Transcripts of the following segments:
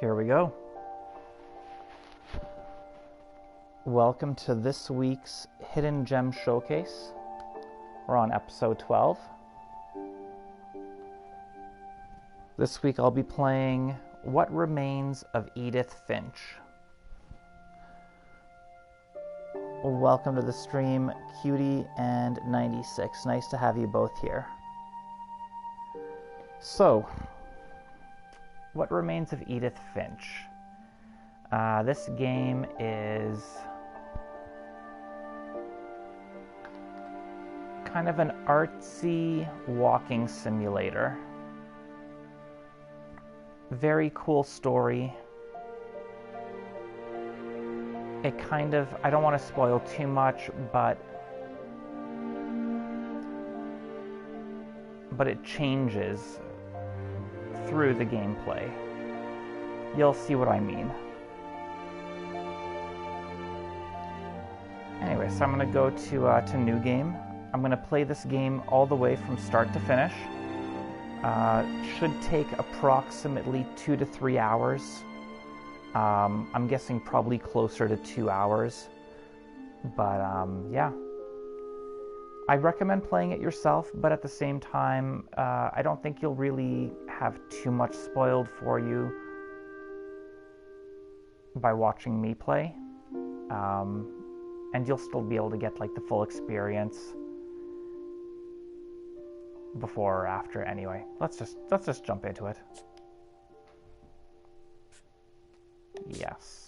Here we go. Welcome to this week's Hidden Gem Showcase. We're on episode 12. This week I'll be playing What Remains of Edith Finch. Welcome to the stream, Cutie and 96. Nice to have you both here. So, What Remains of Edith Finch? This game is kind of an artsy walking simulator. Very cool story. It kind of, I don't want to spoil too much, but it changes through the gameplay. You'll see what I mean. Anyway, so I'm going to go to New Game. I'm going to play this game all the way from start to finish. Should take approximately 2 to 3 hours. I'm guessing probably closer to 2 hours. But yeah. I recommend playing it yourself, but at the same time, I don't think you'll really have too much spoiled for you by watching me play. And you'll still be able to get like the full experience before or after. Anyway, let's just jump into it. Yes.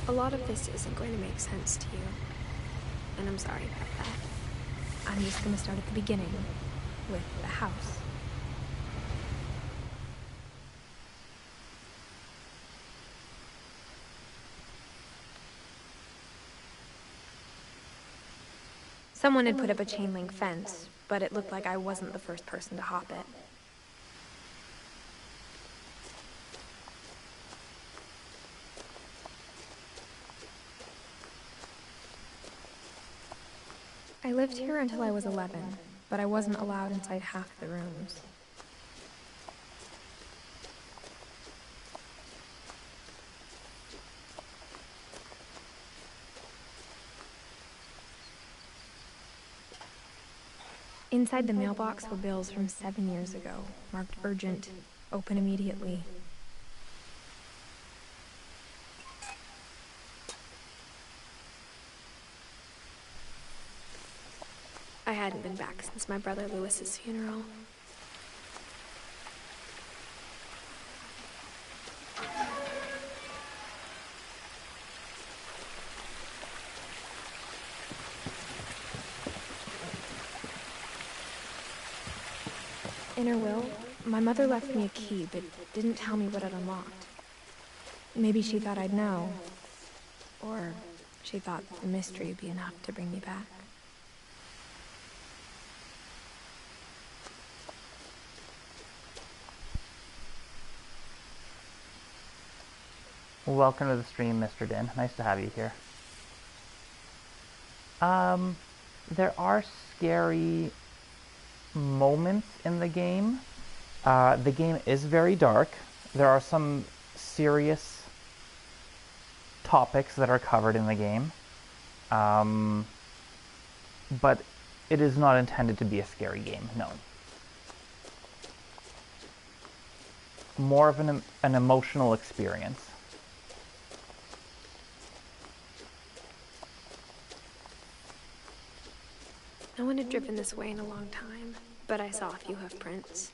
A lot of this isn't going to make sense to you, and I'm sorry about that. I'm just going to start at the beginning, with the house. Someone had put up a chain link fence, but it looked like I wasn't the first person to hop it. I lived here until I was 11, but I wasn't allowed inside half the rooms. Inside the mailbox were bills from 7 years ago, marked urgent, open immediately. I hadn't been back since my brother Lewis's funeral. In her will, my mother left me a key, but didn't tell me what it unlocked. Maybe she thought I'd know, or she thought the mystery would be enough to bring me back. Welcome to the stream, Mr. Din. Nice to have you here. There are scary moments in the game. The game is very dark. There are some serious topics that are covered in the game. But it is not intended to be a scary game, no. more of an emotional experience. No one had driven this way in a long time, but I saw a few hoof prints.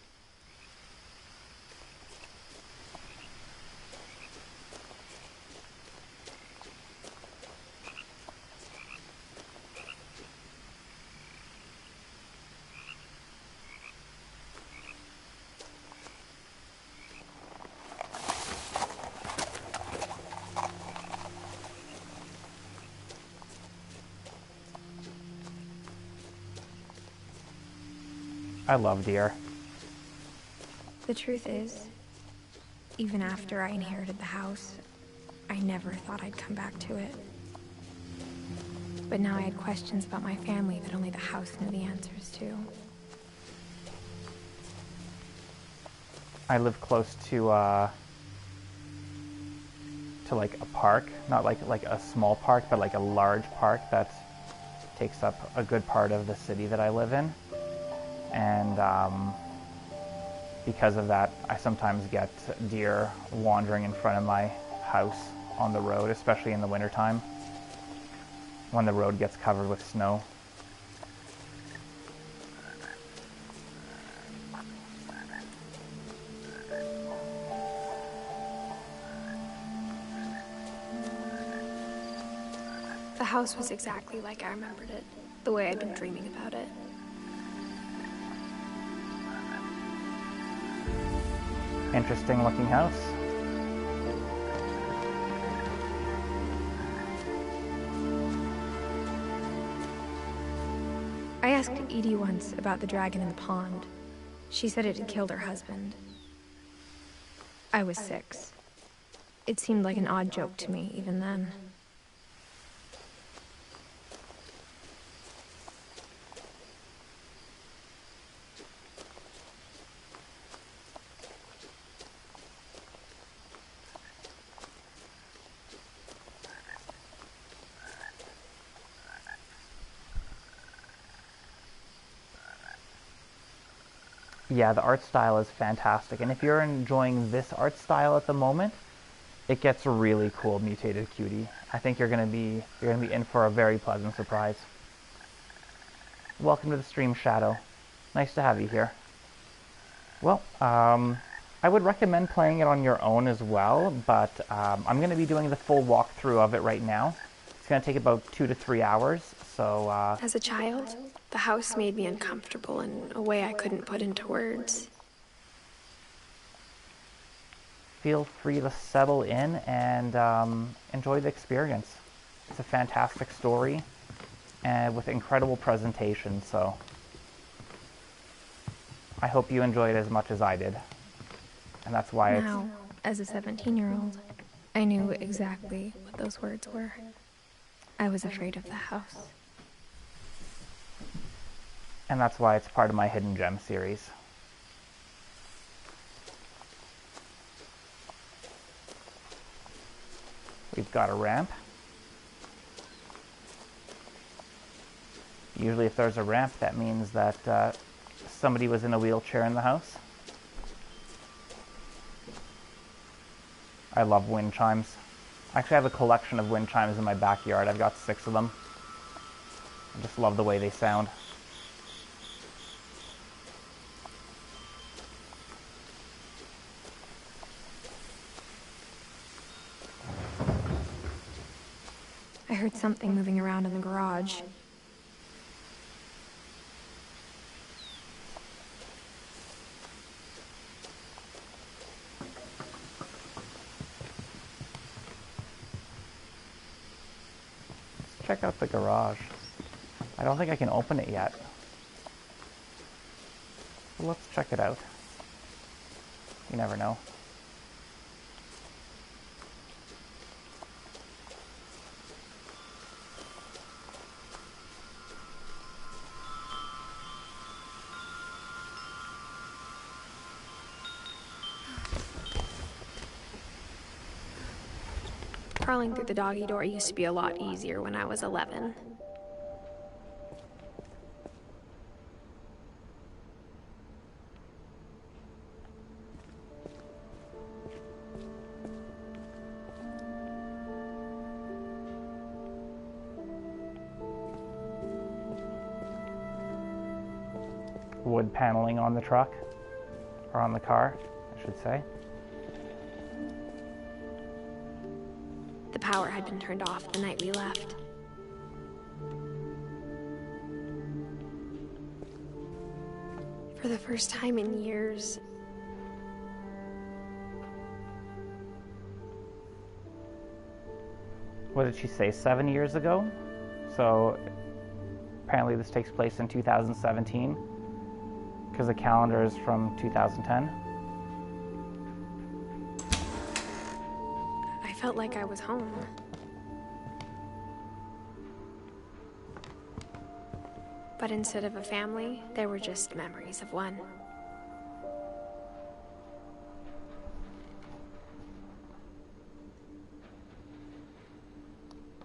I love deer. The truth is, even after I inherited the house, I never thought I'd come back to it. But now I had questions about my family that only the house knew the answers to. I live close to like a park, not like a small park, but like a large park that takes up a good part of the city that I live in. And because of that, I sometimes get deer wandering in front of my house on the road, especially in the wintertime when the road gets covered with snow. The house was exactly like I remembered it, the way I'd been dreaming about it. Interesting looking house. I asked Edie once about the dragon in the pond. She said it had killed her husband. I was 6. It seemed like an odd joke to me, even then. Yeah, the art style is fantastic, and if you're enjoying this art style at the moment, it gets really cool, Mutated Cutie. I think you're gonna be in for a very pleasant surprise. Welcome to the stream, Shadow. Nice to have you here. Well, I would recommend playing it on your own as well, but I'm gonna be doing the full walkthrough of it right now. It's gonna take about 2 to 3 hours, so As a child, the house made me uncomfortable in a way I couldn't put into words. feel free to settle in and enjoy the experience. It's a fantastic story and with incredible presentation, so I hope you enjoy it as much as I did. And that's why Now, as a 17-year-old, I knew exactly what those words were. I was afraid of the house. And that's why it's part of my Hidden Gem series. We've got a ramp. Usually if there's a ramp, that means that somebody was in a wheelchair in the house. I love wind chimes. Actually, I have a collection of wind chimes in my backyard. I've got 6 of them. I just love the way they sound. I heard something moving around in the garage. Let's check out the garage. I don't think I can open it yet. But let's check it out. You never know. Crawling through the doggy door used to be a lot easier when I was 11. wood paneling on the truck, or on the car, I should say. The power had been turned off the night we left. For the first time in years, what did she say, 7 years ago? So apparently this takes place in 2017 because the calendar is from 2010. I felt like I was home. But instead of a family, there were just memories of one.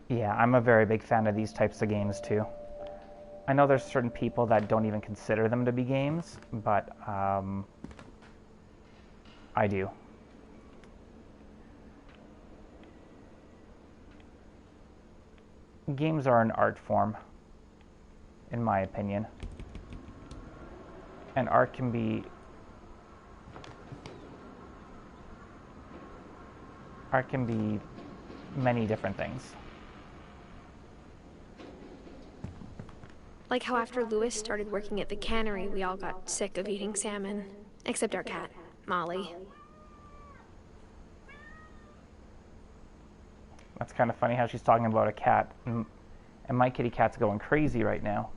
Yeah, I'm a very big fan of these types of games too. I know there's certain people that don't even consider them to be games, but I do. Games are an art form, in my opinion. And art can be many different things. Like how after Lewis started working at the cannery, we all got sick of eating salmon. Except our cat, Molly. That's kind of funny how she's talking about a cat. And my kitty cat's going crazy right now.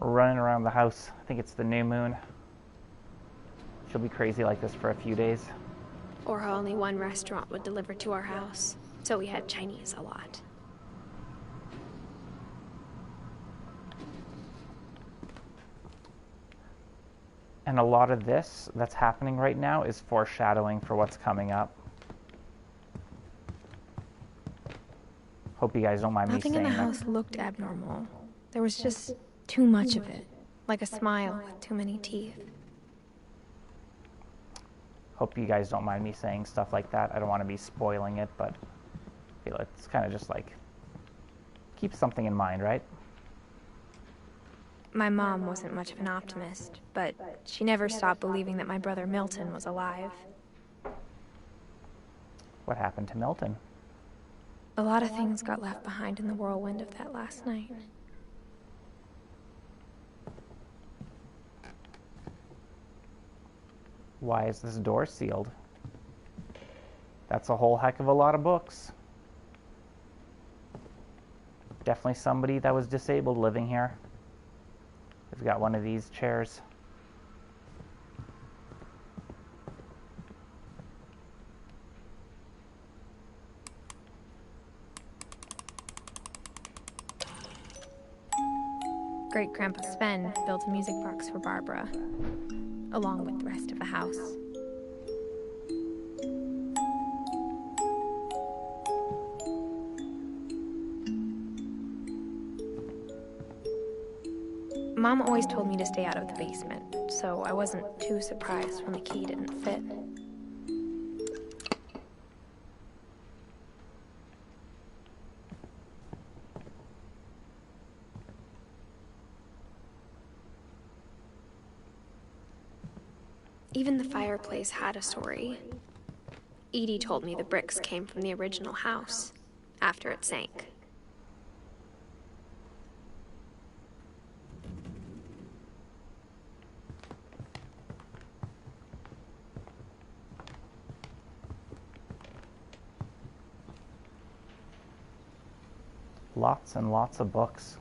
Running around the house. I think it's the new moon. She'll be crazy like this for a few days. Or how only one restaurant would deliver to our house. So we had Chinese a lot. And a lot of this that's happening right now is foreshadowing for what's coming up. Hope you guys don't mind me saying that. Nothing in the house looked abnormal. There was just too much of it. Like a smile with too many teeth. Hope you guys don't mind me saying stuff like that. I don't want to be spoiling it, but I feel it's kind of just like, keep something in mind, right? My mom wasn't much of an optimist, but she never stopped believing that my brother Milton was alive. What happened to Milton? A lot of things got left behind in the whirlwind of that last night. Why is this door sealed? That's a whole heck of a lot of books. Definitely somebody that was disabled living here. We've got one of these chairs. Great-Grandpa Sven built a music box for Barbara, along with the rest of the house. Mom always told me to stay out of the basement, so I wasn't too surprised when the key didn't fit. Even the fireplace had a story. Edie told me the bricks came from the original house, after it sank. Lots and lots of books.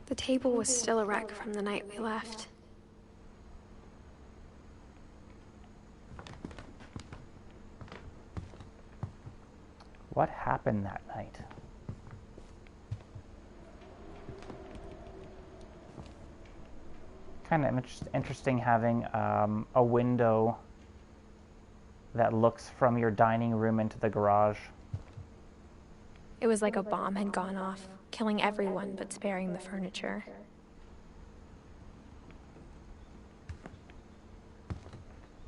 The table was still a wreck from the night we left. What happened that night? Kind of interesting having a window that looks from your dining room into the garage. It was like a bomb had gone off, killing everyone but sparing the furniture.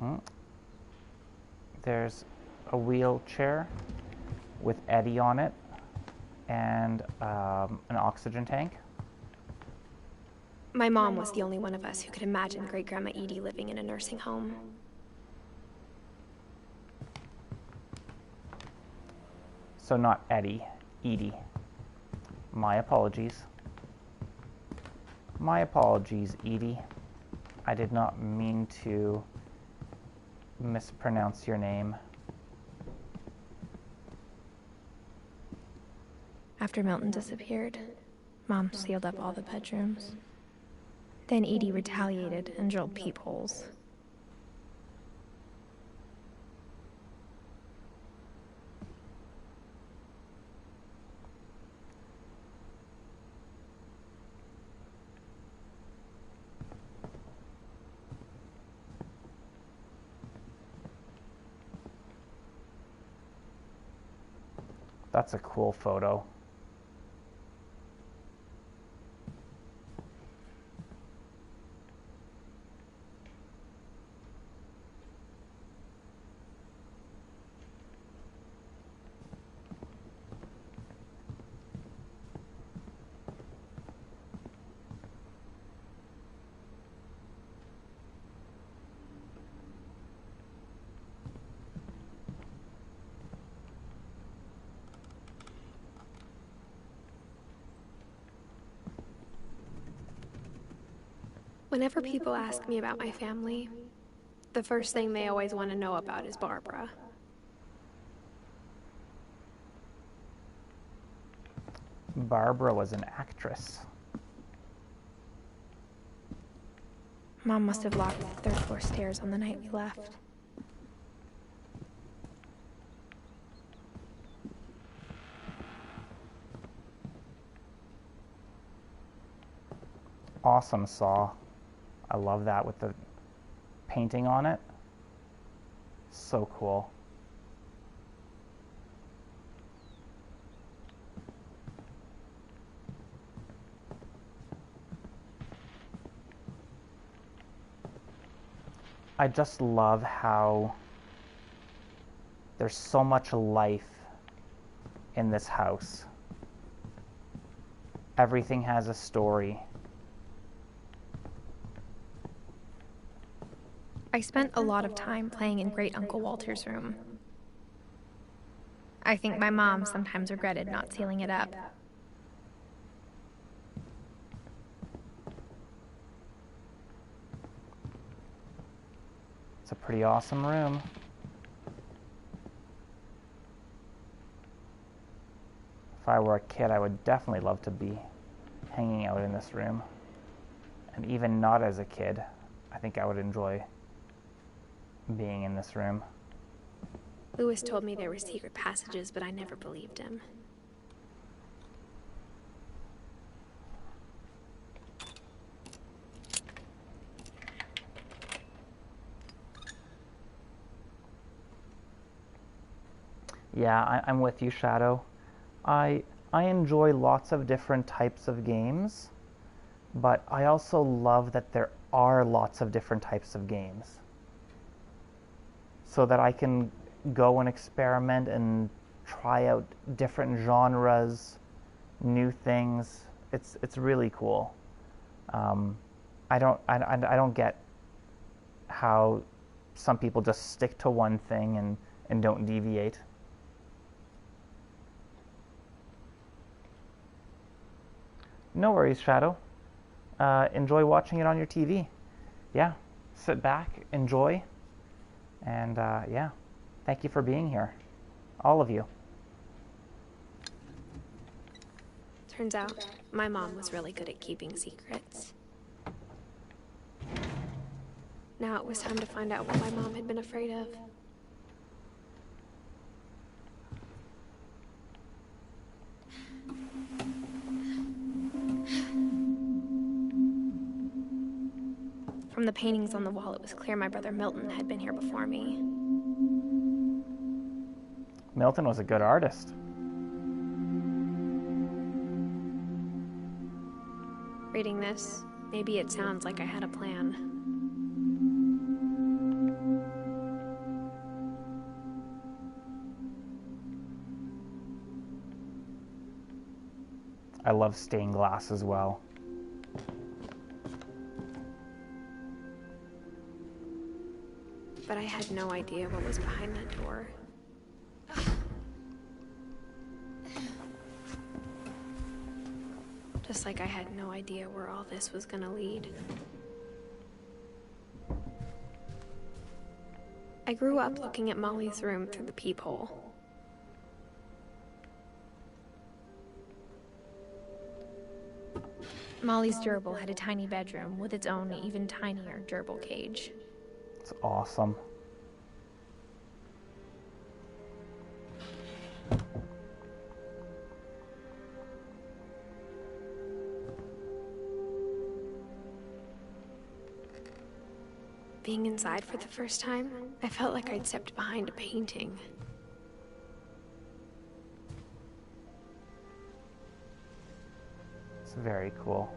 Mm. There's a wheelchair with Eddie on it and an oxygen tank. My mom was the only one of us who could imagine Great-Grandma Edie living in a nursing home. So not Eddie, Edie. My apologies. My apologies, Edie. I did not mean to mispronounce your name. After Milton disappeared, Mom sealed up all the bedrooms. Then Edie retaliated and drilled peepholes. That's a cool photo. Whenever people ask me about my family, the first thing they always want to know about is Barbara. Barbara was an actress. Mom must have locked the third floor stairs on the night we left. Awesome saw. I love that with the painting on it. So cool. I just love how there's so much life in this house. Everything has a story. I spent a lot of time playing in Great Uncle Walter's room. I think my mom sometimes regretted not sealing it up. It's a pretty awesome room. If I were a kid, I would definitely love to be hanging out in this room. And even not as a kid, I think I would enjoy being in this room. Lewis told me there were secret passages, but I never believed him. Yeah, I'm with you, Shadow. I enjoy lots of different types of games, but I also love that there are lots of different types of games, so that I can go and experiment and try out different genres, new things. It's really cool. I don't get how some people just stick to one thing and don't deviate. No worries, Shadow. Enjoy watching it on your TV. Yeah, sit back, enjoy. And yeah, thank you for being here, all of you. Turns out, my mom was really good at keeping secrets. Now it was time to find out what my mom had been afraid of. From the paintings on the wall, it was clear my brother Milton had been here before me. Milton was a good artist. Reading this, maybe it sounds like I had a plan. I love stained glass as well. But I had no idea what was behind that door. Just like I had no idea where all this was gonna lead. I grew up looking at Molly's room through the peephole. Molly's gerbil had a tiny bedroom with its own even tinier gerbil cage. It's awesome. Being inside for the first time, I felt like I'd stepped behind a painting. It's very cool.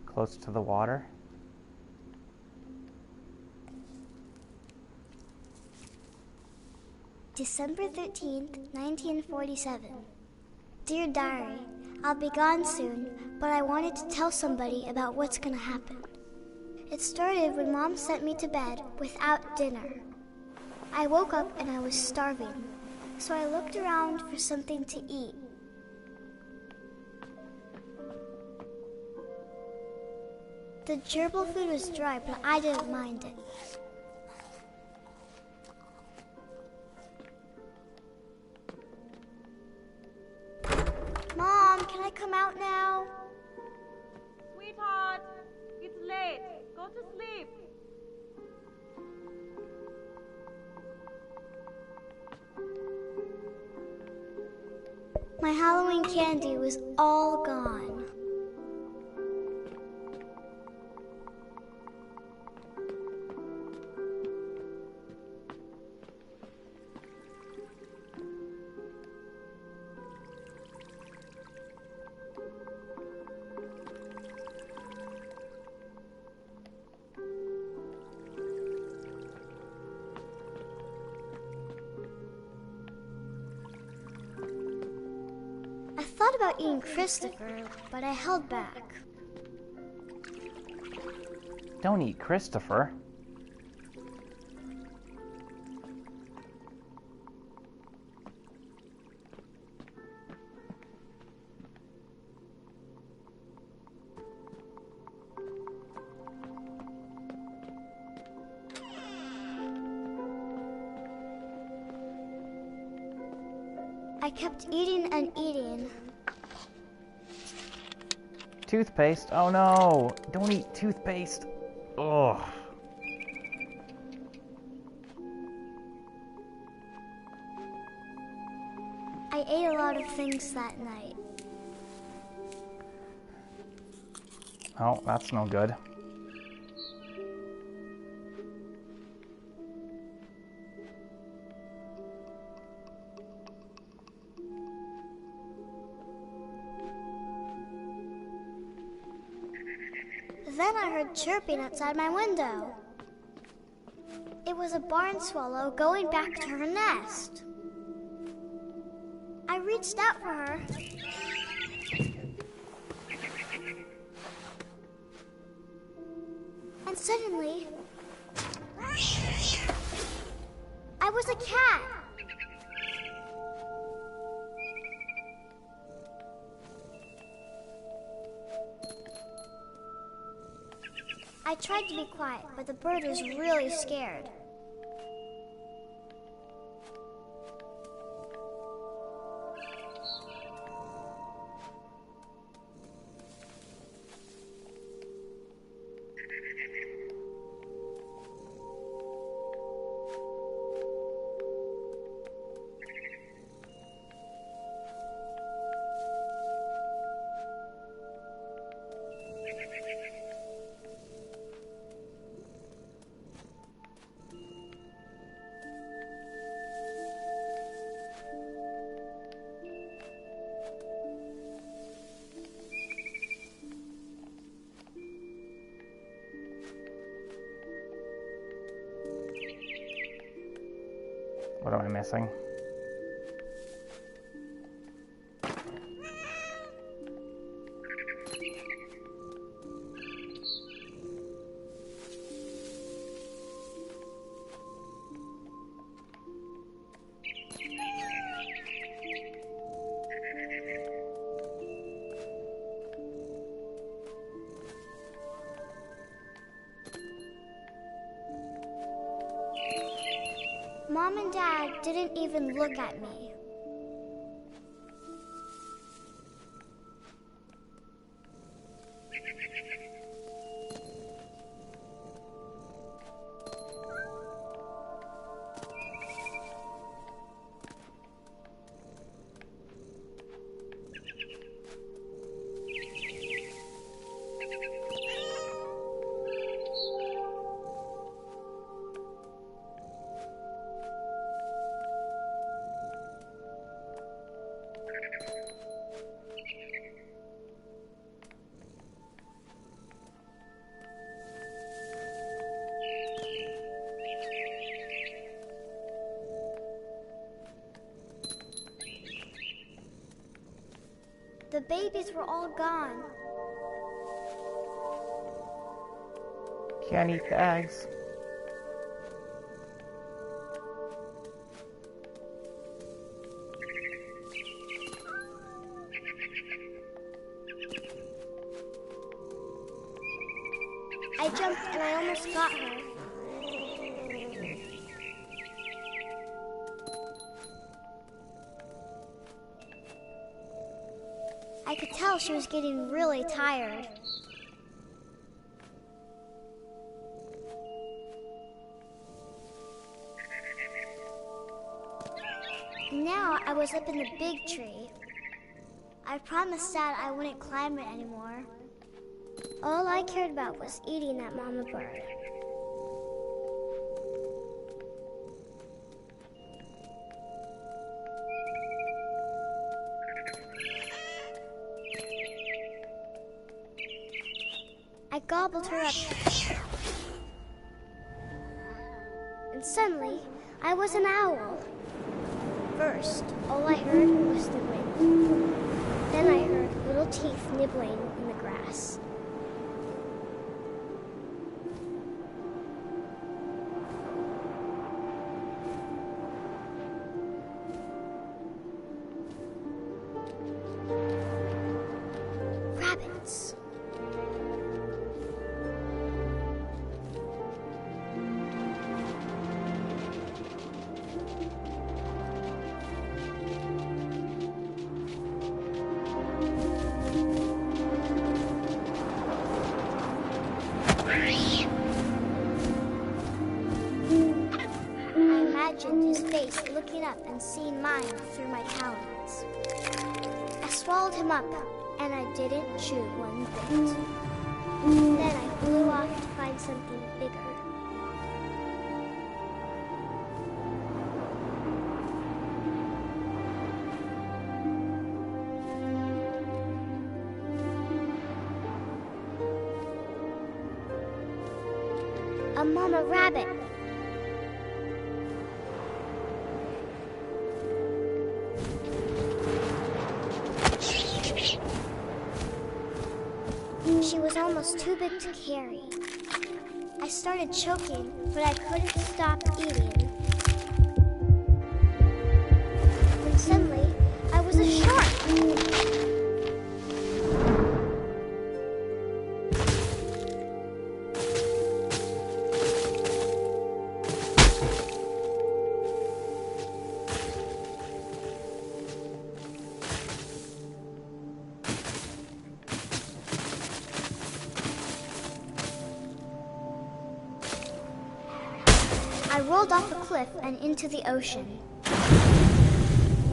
Close to the water. December 13th, 1947. Dear Diary, I'll be gone soon, but I wanted to tell somebody about what's gonna happen. It started when Mom sent me to bed without dinner. I woke up and I was starving, so I looked around for something to eat. The gerbil food was dry, but I didn't mind it. Mom, can I come out now? Sweetheart, it's late. Go to sleep. My Halloween candy was all gone. I thought about eating Christopher, but I held back. Don't eat Christopher. I kept eating and eating. Toothpaste? Oh no! Don't eat toothpaste! Ugh. I ate a lot of things that night. Oh, that's no good. Then I heard chirping outside my window. It was a barn swallow going back to her nest. I reached out for her. And suddenly, I was a cat. I tried to be quiet, but the bird was really scared. What am I missing? Mom and Dad didn't even look at me. The babies were all gone. Can't eat the eggs. I jumped and I almost got her. I could tell she was getting really tired. Now I was up in the big tree. I promised Dad I wouldn't climb it anymore. All I cared about was eating that mama bird. I gobbled her up. And suddenly, I was an owl. First, all I heard was the wind. Then I heard little teeth nibbling in the grass. Rabbits. His face looking up and seeing mine through my talons. I swallowed him up, and I didn't chew one bit. Then I flew off to find something bigger. A mama rabbit. She was almost too big to carry. I started choking, but I couldn't stop eating. And suddenly, I was a shark. I rolled off a cliff and into the ocean.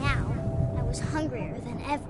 Now, I was hungrier than ever.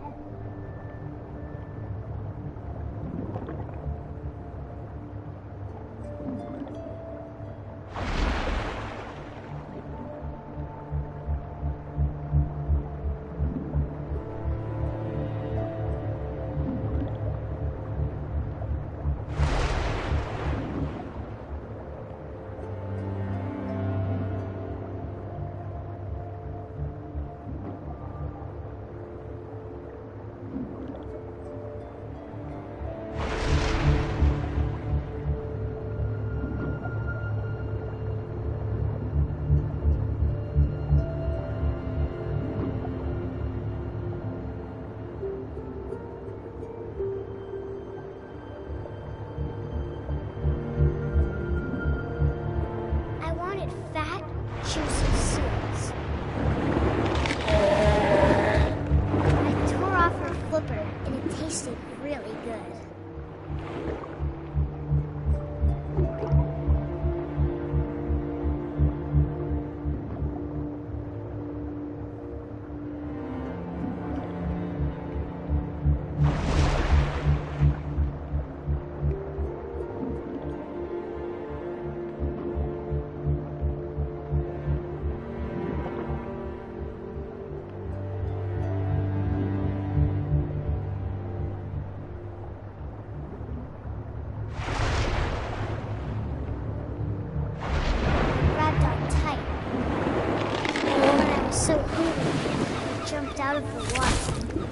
out of the water.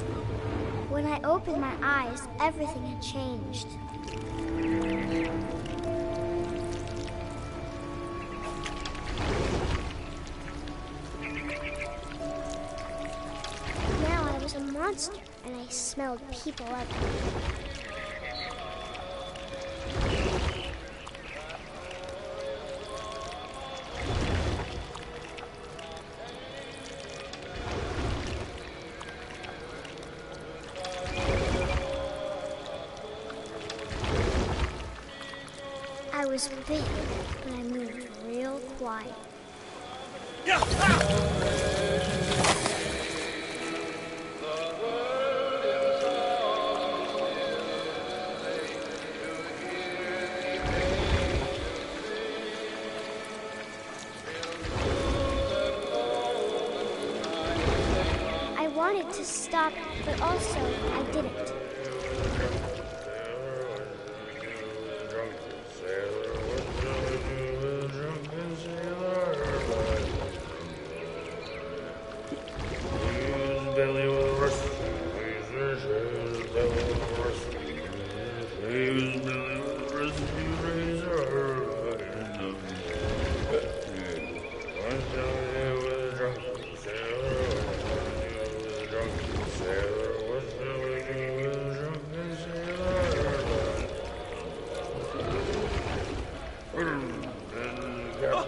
When I opened my eyes, everything had changed. Now I was a monster, and I smelled people everywhere. I was big, but I moved real quiet. I wanted to stop, but also I didn't.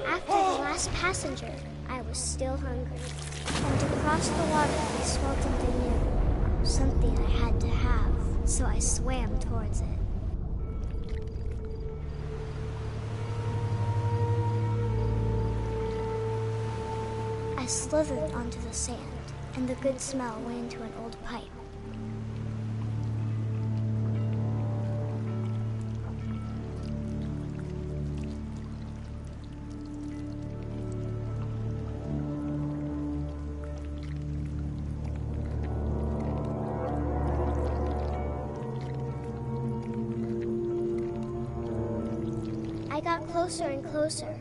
After the last passenger, I was still hungry. And to cross the water, I smelled something new. Something I had to have, so I swam towards it. I slithered onto the sand, and the good smell went into an old pipe. I got closer and closer.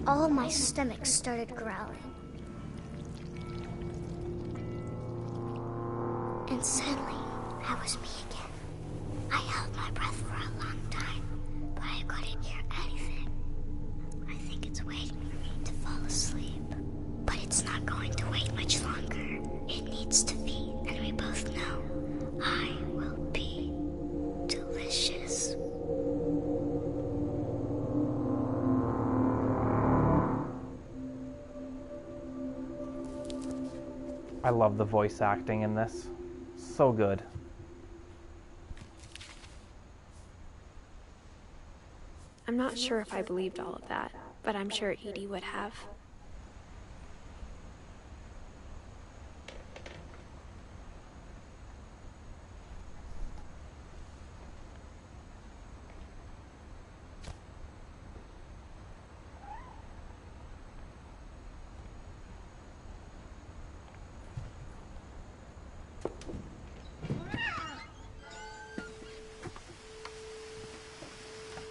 All of my stomach started growling. And suddenly, I was me again. I held my breath for a long time, but I couldn't hear anything. I think it's waiting for me to fall asleep. But it's not going to wait much longer. It needs to feed, and we both know I will be delicious. I love the voice acting in this. So good. I'm not sure if I believed all of that, but I'm sure Edie would have.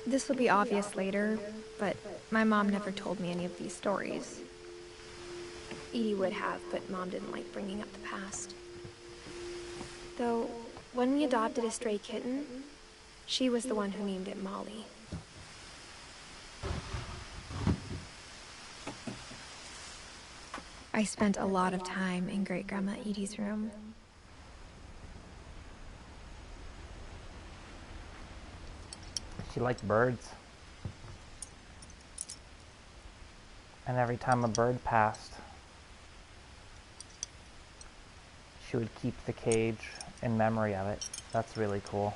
This will be obvious later, but my mom never told me any of these stories. Edie would have, but Mom didn't like bringing up the past. Though, when we adopted a stray kitten, she was the one who named it Molly. I spent a lot of time in Great-Grandma Edie's room. She liked birds. And every time a bird passed, she would keep the cage in memory of it. That's really cool.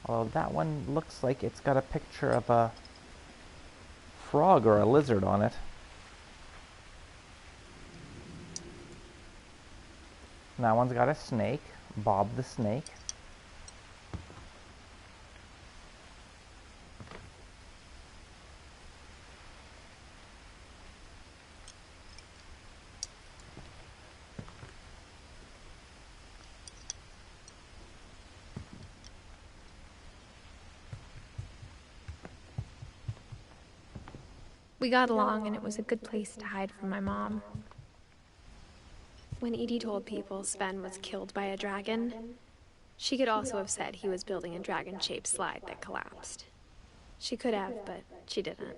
Although that one looks like it's got a picture of a frog or a lizard on it. And that one's got a snake, Bob the snake. We got along, and it was a good place to hide from my mom. When Edie told people Sven was killed by a dragon, she could also have said he was building a dragon-shaped slide that collapsed. She could have, but she didn't.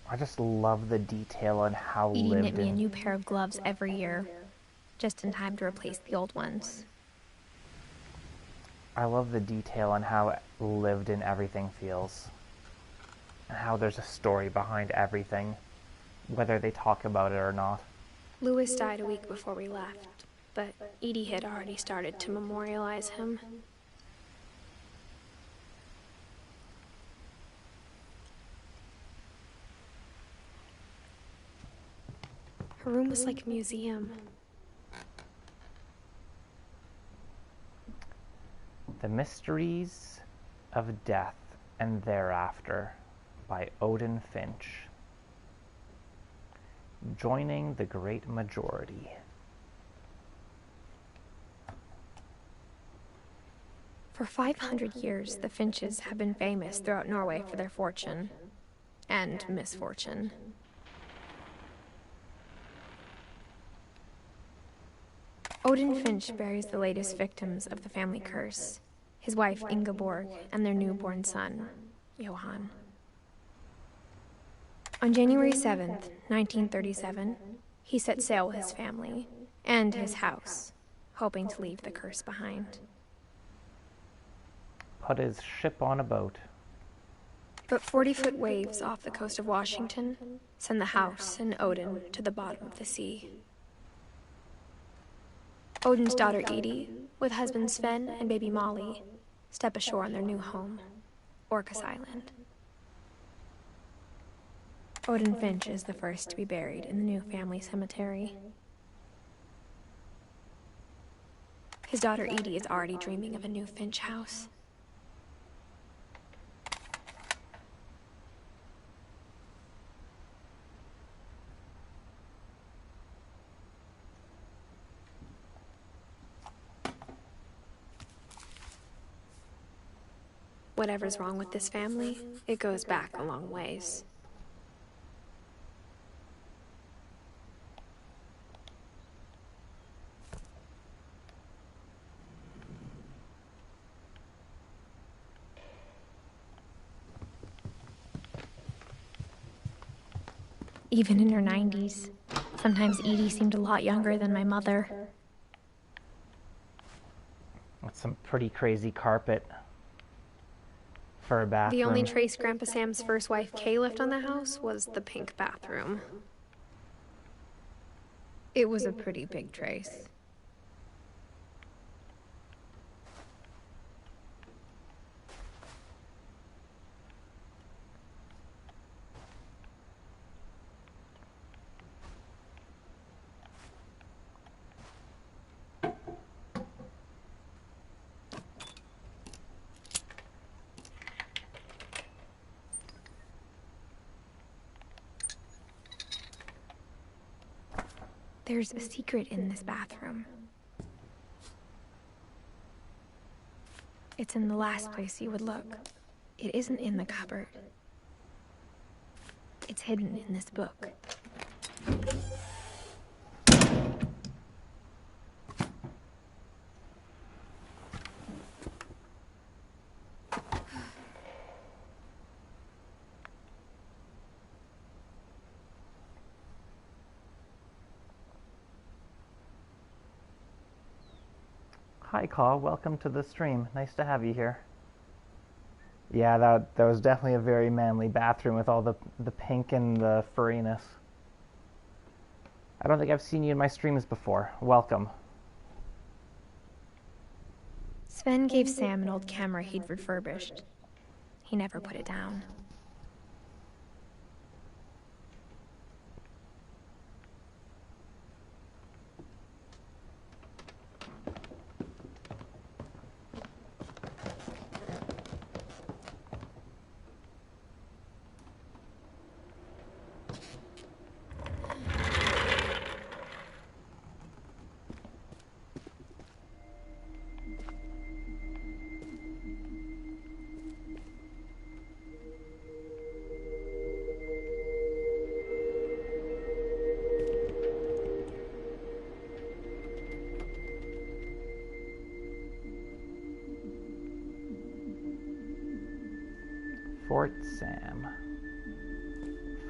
I just love the detail on how Edie lived knit me a in. new pair of gloves every year, just in time to replace the old ones. I love the detail on how lived in everything feels. And how there's a story behind everything, whether they talk about it or not. Louis died a week before we left, but Edie had already started to memorialize him. Her room was like a museum. The Mysteries of Death and Thereafter by Edith Finch. Joining the Great Majority. For 500 years, the Finches have been famous throughout Norway for their fortune and misfortune. Odin Finch buries the latest victims of the family curse, his wife Ingeborg and their newborn son, Johan. On January 7th, 1937, he set sail with his family and his house, hoping to leave the curse behind. Put his ship on a boat. But 40-foot waves off the coast of Washington send the house and Odin to the bottom of the sea. Odin's daughter Edie, with husband Sven and baby Molly, step ashore on their new home, Orcas Island. Odin Finch is the first to be buried in the new family cemetery. His daughter Edie is already dreaming of a new Finch house. Whatever's wrong with this family, it goes back a long ways. Even in her 90s, sometimes Edie seemed a lot younger than my mother. With some pretty crazy carpet for a bathroom. The only trace Grandpa Sam's first wife Kay left on the house was the pink bathroom. It was a pretty big trace. There's a secret in this bathroom. It's in the last place you would look. It isn't in the cupboard. It's hidden in this book. Hi, Caw. Welcome to the stream. Nice to have you here. Yeah, that was definitely a very manly bathroom with all the pink and the furriness. I don't think I've seen you in my streams before. Welcome. Sven gave Sam an old camera he'd refurbished. He never put it down. Fort Sam.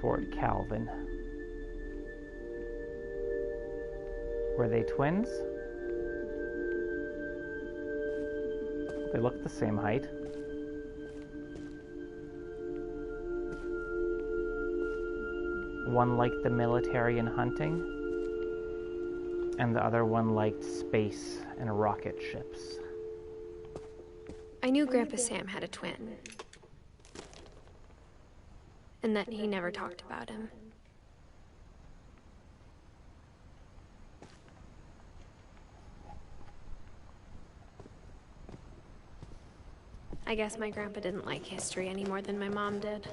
Fort Calvin. Were they twins? They look the same height. One liked the military and hunting, and the other one liked space and rocket ships. I knew Grandpa Sam had a twin, and that he never talked about him. I guess my grandpa didn't like history any more than my mom did.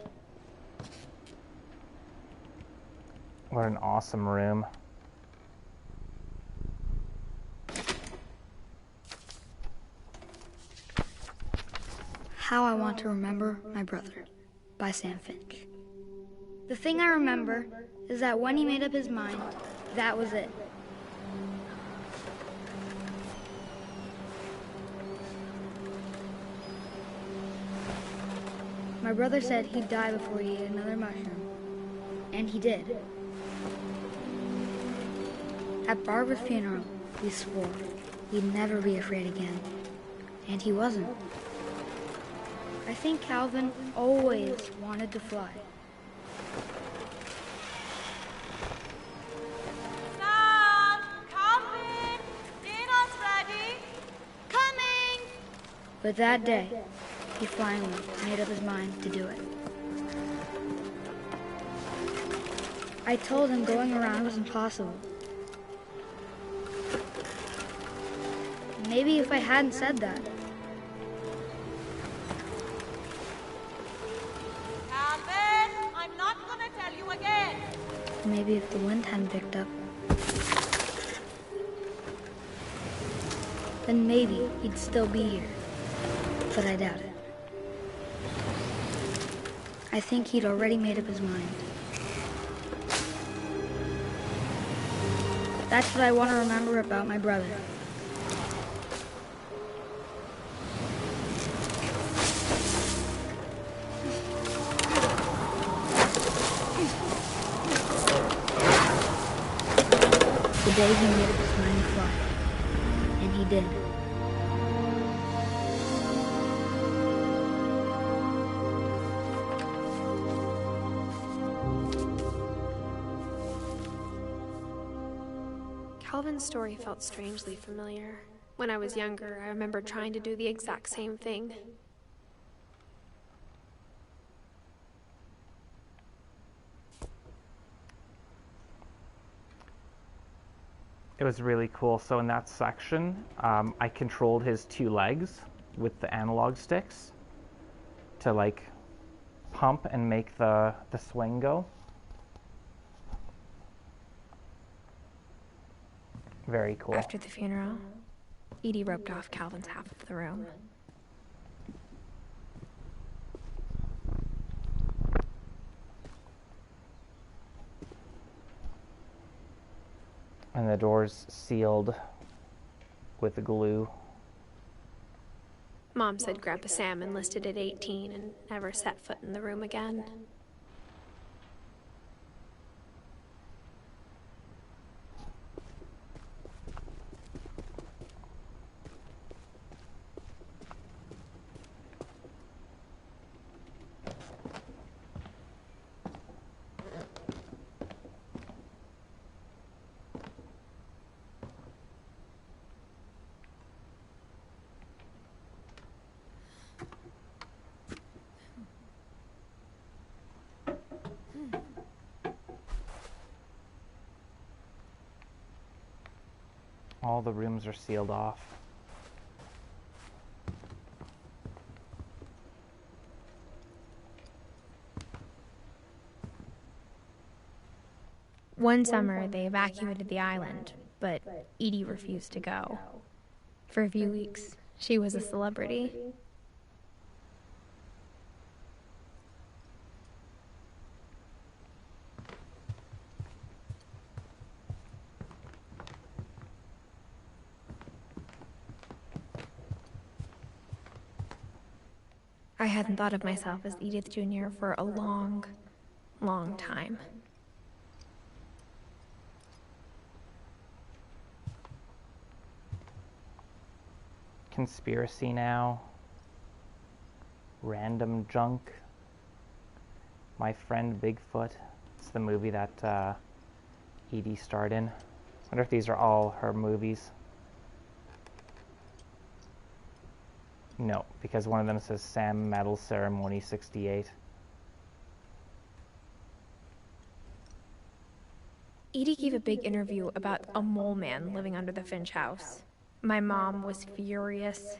What an awesome room. How I Want to Remember My Brother by Sam Finch. The thing I remember is that when he made up his mind, that was it. My brother said he'd die before he ate another mushroom, and he did. At Barbara's funeral, we swore we'd never be afraid again, and he wasn't. I think Calvin always wanted to fly. Sam! Calvin! Dinner's ready! Coming! But that day, he finally made up his mind to do it. I told him going around was impossible. Maybe if I hadn't said that, Calvin! I'm not gonna tell you again! maybe if the wind hadn't picked up, then maybe he'd still be here. But I doubt it. I think he'd already made up his mind. That's what I want to remember about my brother. The day he made up his mind to fly. And he did. Calvin's story felt strangely familiar. When I was younger, I remember trying to do the exact same thing. It was really cool. So in that section, I controlled his two legs with the analog sticks to like pump and make the swing go. Very cool. After the funeral, Edie roped off Calvin's half of the room. And the doors sealed with glue. Mom said Grandpa Sam enlisted at 18 and never set foot in the room again. All the rooms are sealed off. One summer, they evacuated the island, but Edie refused to go. For a few weeks, she was a celebrity. I hadn't thought of myself as Edith Jr. for a long, long time. Conspiracy now. Random junk. My Friend Bigfoot. It's the movie that Edie starred in. I wonder if these are all her movies. No, because one of them says Sam Medal Ceremony 68. Edie gave a big interview about a mole man living under the Finch house. My mom was furious.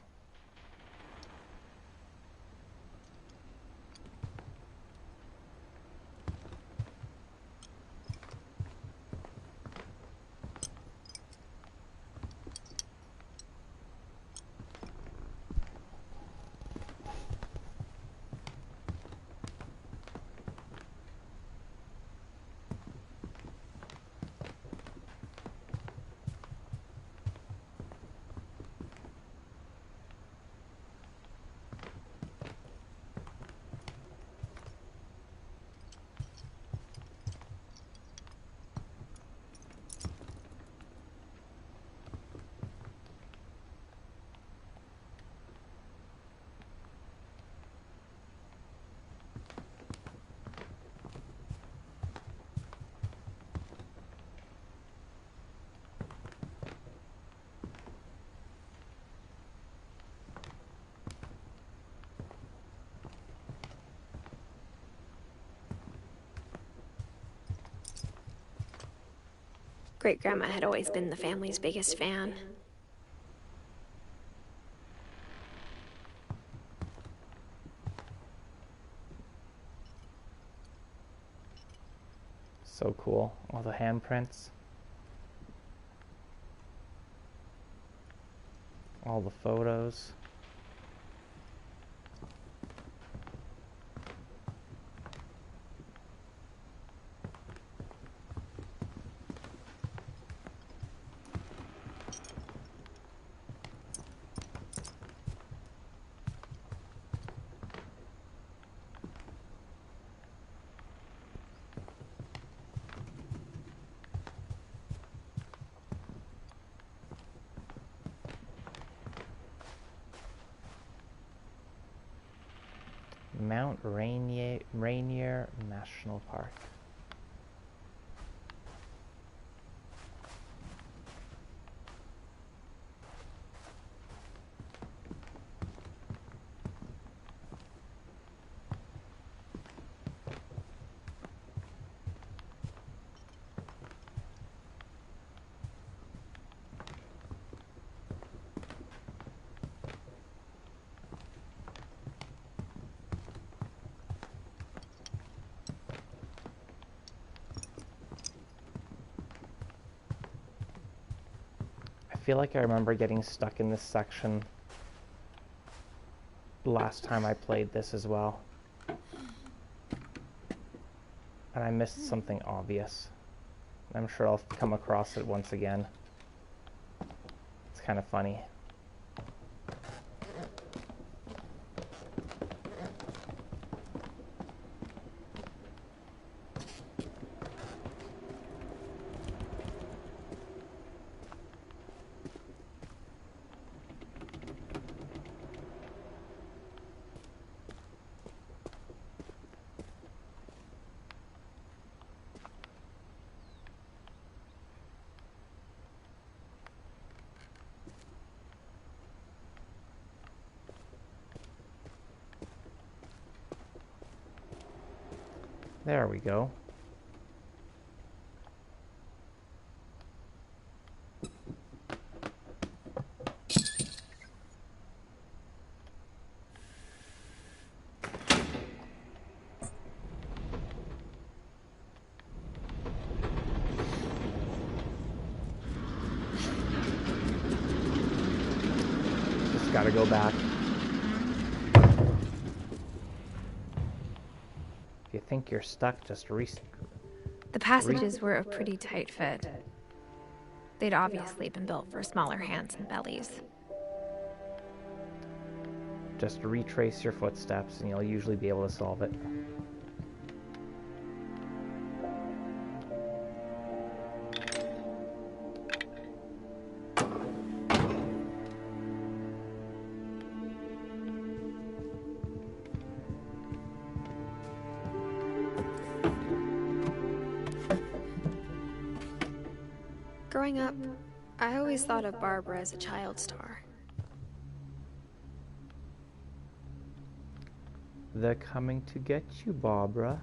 Great-grandma had always been the family's biggest fan. So cool. All the handprints. All the photos. Mount Rainier National Park. I feel like I remember getting stuck in this section last time I played this as well. And I missed something obvious. I'm sure I'll come across it once again. It's kind of funny. There we go. Just gotta go back. If you think you're stuck, just The passages were a pretty tight fit. They'd obviously been built for smaller hands and bellies. Just retrace your footsteps and you'll usually be able to solve it. Growing up, I always thought of Barbara as a child star. They're coming to get you, Barbara.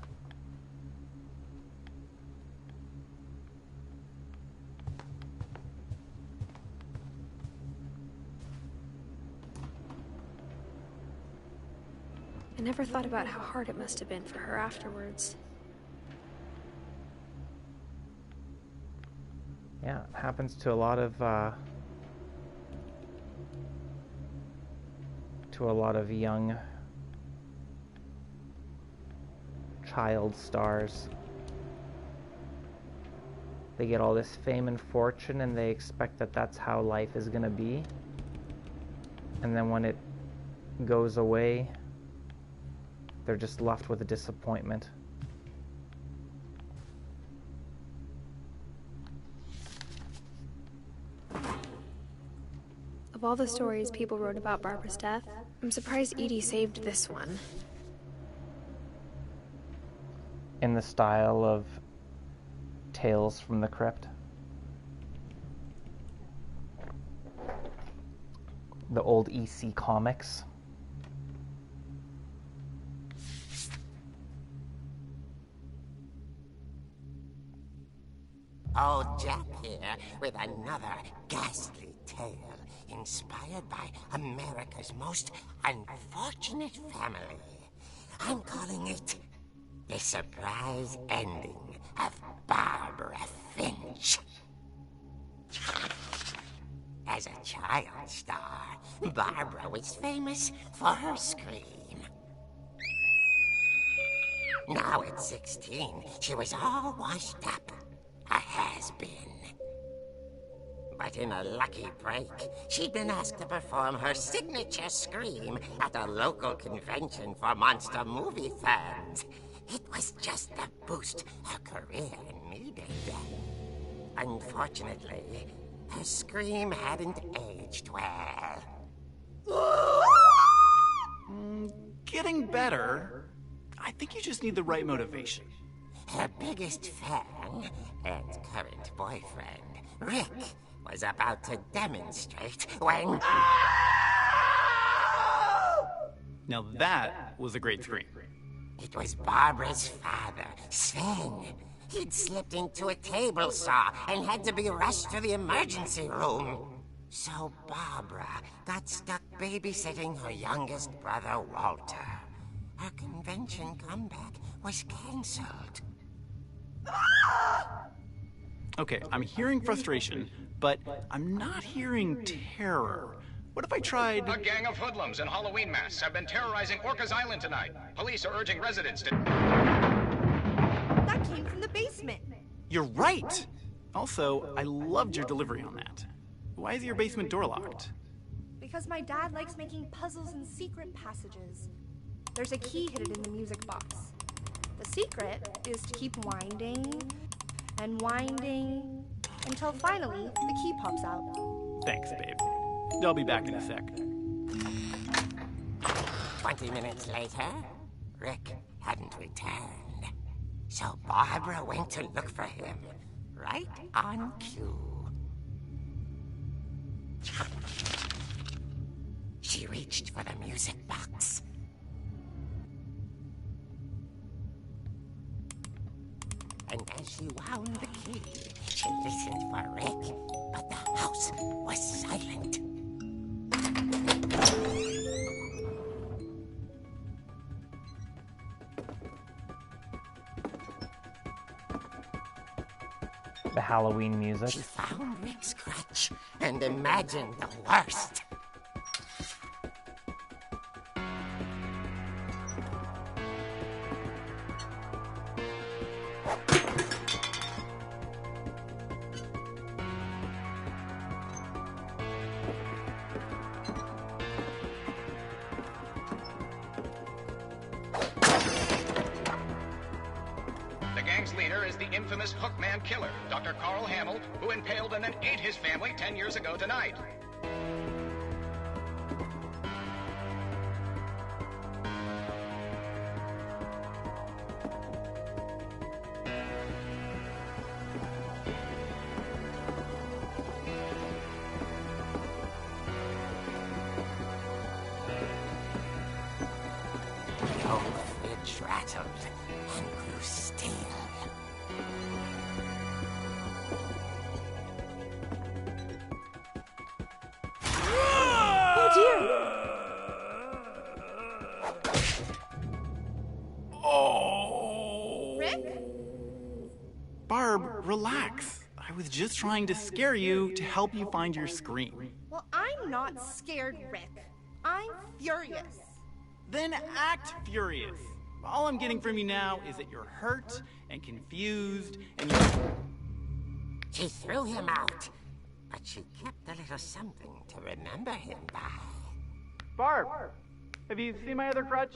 I never thought about how hard it must have been for her afterwards. Yeah, it happens to a lot of young child stars. They get all this fame and fortune and they expect that that's how life is going to be. And then when it goes away, they're just left with a disappointment. Of all the stories people wrote about Barbara's death, I'm surprised Edie saved this one. In the style of Tales from the Crypt. The old EC comics. Old Jack here with another ghastly tale inspired by America's most unfortunate family. I'm calling it The Surprise Ending of Barbara Finch. As a child star, Barbara was famous for her scream. Now at 16, she was all washed up. A has-been. But in a lucky break, she'd been asked to perform her signature scream at a local convention for monster movie fans. It was just the boost her career needed. Unfortunately, her scream hadn't aged well. Getting better. I think you just need the right motivation. Her biggest fan and current boyfriend, Rick, was about to demonstrate when... Now that was a great scream. It was Barbara's father, Sven. He'd slipped into a table saw and had to be rushed to the emergency room. So Barbara got stuck babysitting her youngest brother, Walter. Her convention comeback was cancelled. Okay, I'm hearing frustration, but I'm not hearing terror. What if I tried... A gang of hoodlums in Halloween masks have been terrorizing Orcas Island tonight. Police are urging residents to... That came from the basement. You're right! Also, I loved your delivery on that. Why is your basement door locked? Because my dad likes making puzzles and secret passages. There's a key hidden in the music box. The secret is to keep winding and winding until finally the key pops out. Thanks, babe. I'll be back in a sec. 20 minutes later, Rick hadn't returned. So Barbara went to look for him, right on cue. She reached for the music box. And as she wound the key, she listened for Rick, but the house was silent. The Halloween music. She found Rick's crutch and imagined the worst. The gang's leader is the infamous Hookman killer, Dr. Carl Hamill, who impaled and then ate his family 10 years ago tonight. The old fridge rattled and grew still. Oh dear! Oh! Rick? Barb, relax. I was just trying to scare you to help you find your scream. Well, I'm not scared, Rick. I'm furious. Then act furious. All I'm getting from you now is that you're hurt and confused and you're... She threw him out, but she kept a little something to remember him by. Barb, have you seen my other crutch?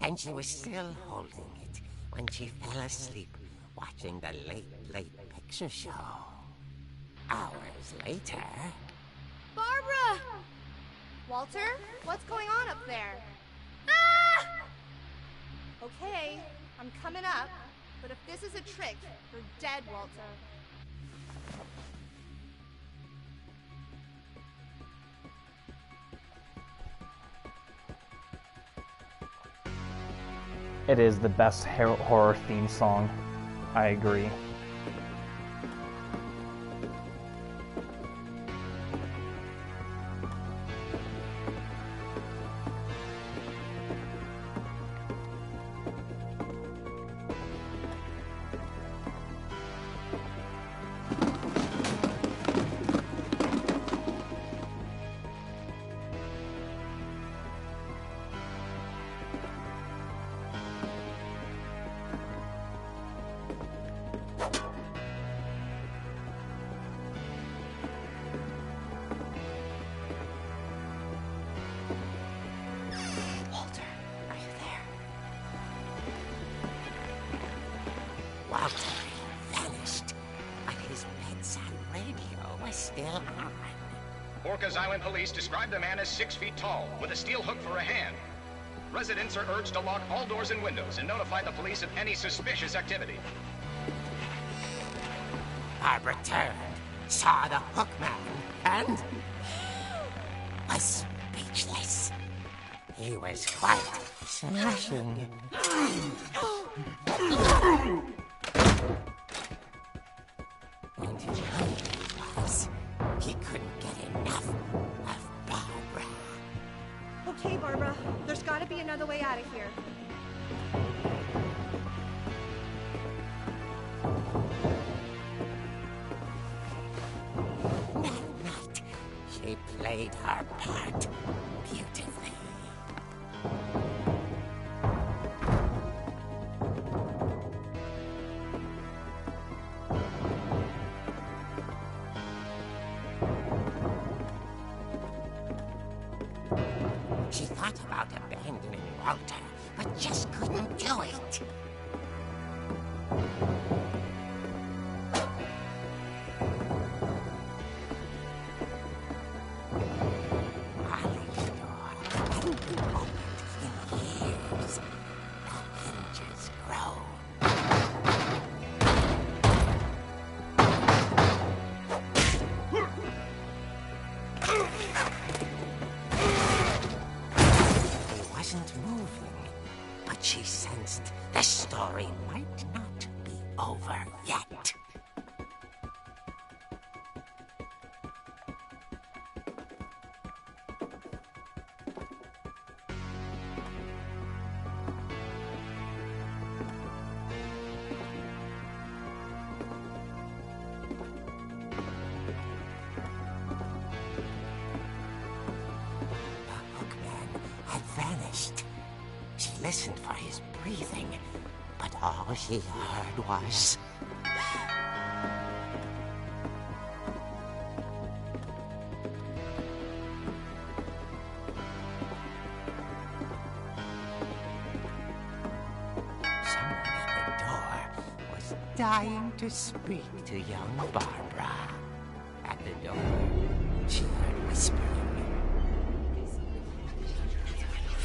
And she was still holding it when she fell asleep watching the late picture show. Hours later... Barbara! Walter, what's going on up there? Ah! Okay, I'm coming up, but if this is a trick, you're dead, Walter. It is the best horror theme song. I agree. Walter vanished, but his bedside radio was still on. Orcas Island police describe the man as 6 feet tall, with a steel hook for a hand. Residents are urged to lock all doors and windows and notify the police of any suspicious activity. Barbara turned, saw the hook man, and was speechless. He was quite smashing. And his hungry was, he couldn't get enough of Barbara. Okay, Barbara, there's gotta be another way out of here. That night, she played her part beautifully. She thought about abandoning Walter, but just couldn't do it. Ollie's door hadn't been opened in years. The hinges groaned. He wasn't moving, but she sensed the story might not be over yet. The hookman had vanished. She listened for his breathing, but all she heard was... someone at the door dying to speak to young Barbara. At the door, she heard whispering.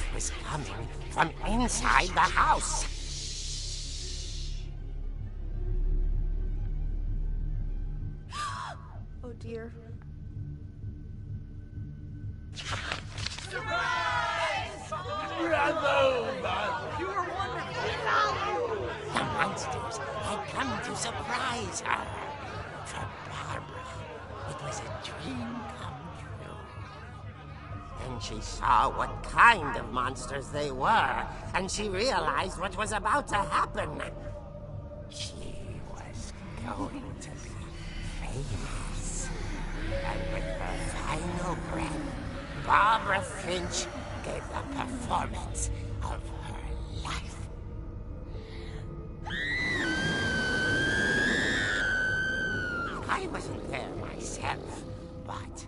It was coming from inside the house. Oh dear. The monsters had come to surprise her. For Barbara, it was a dream come true. Then she saw what kind of monsters they were, and she realized what was about to happen. She was going to be famous. And with her final breath, Barbara Finch gave the performance of her life. I wasn't there myself, but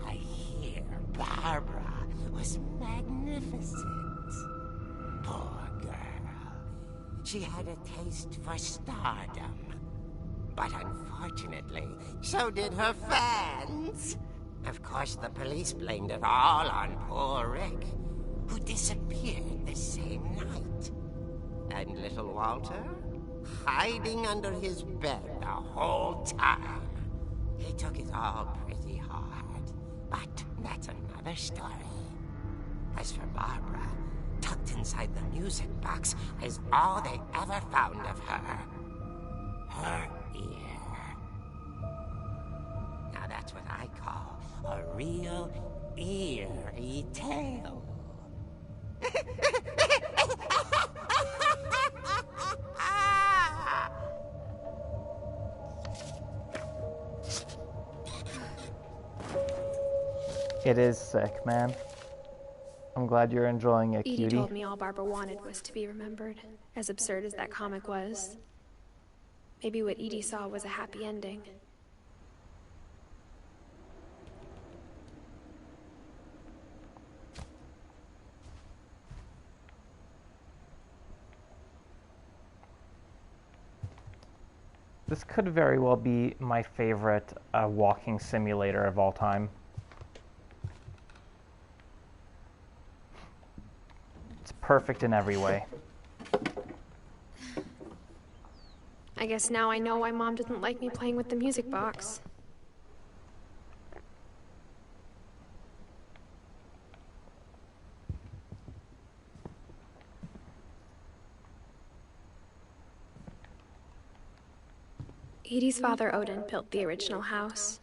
I hear Barbara was magnificent. Poor girl. She had a taste for stardom. But unfortunately, so did her fans. Of course, the police blamed it all on poor Rick, who disappeared the same night. And little Walter? Hiding under his bed the whole time. He took it all pretty hard, but that's another story. As for Barbara, tucked inside the music box is all they ever found of her. Her ear. Now that's what I call a real eerie tale. It is sick, man. I'm glad you're enjoying it, Edie cutie. told me all Barbara wanted was to be remembered, as absurd as that comic was. Maybe what Edie saw was a happy ending. This could very well be my favorite walking simulator of all time. It's perfect in every way. I guess now I know why Mom didn't like me playing with the music box. Edie's father, Odin, built the original house.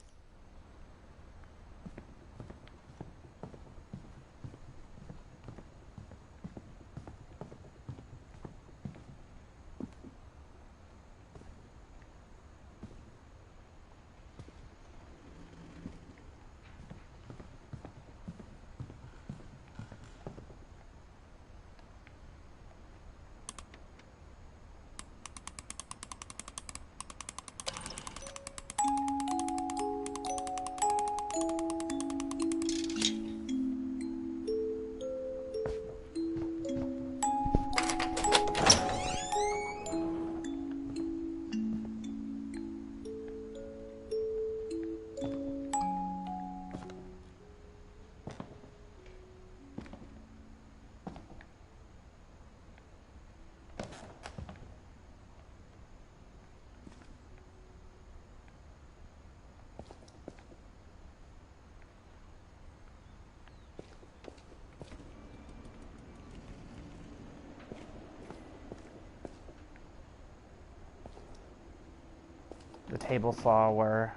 The table saw where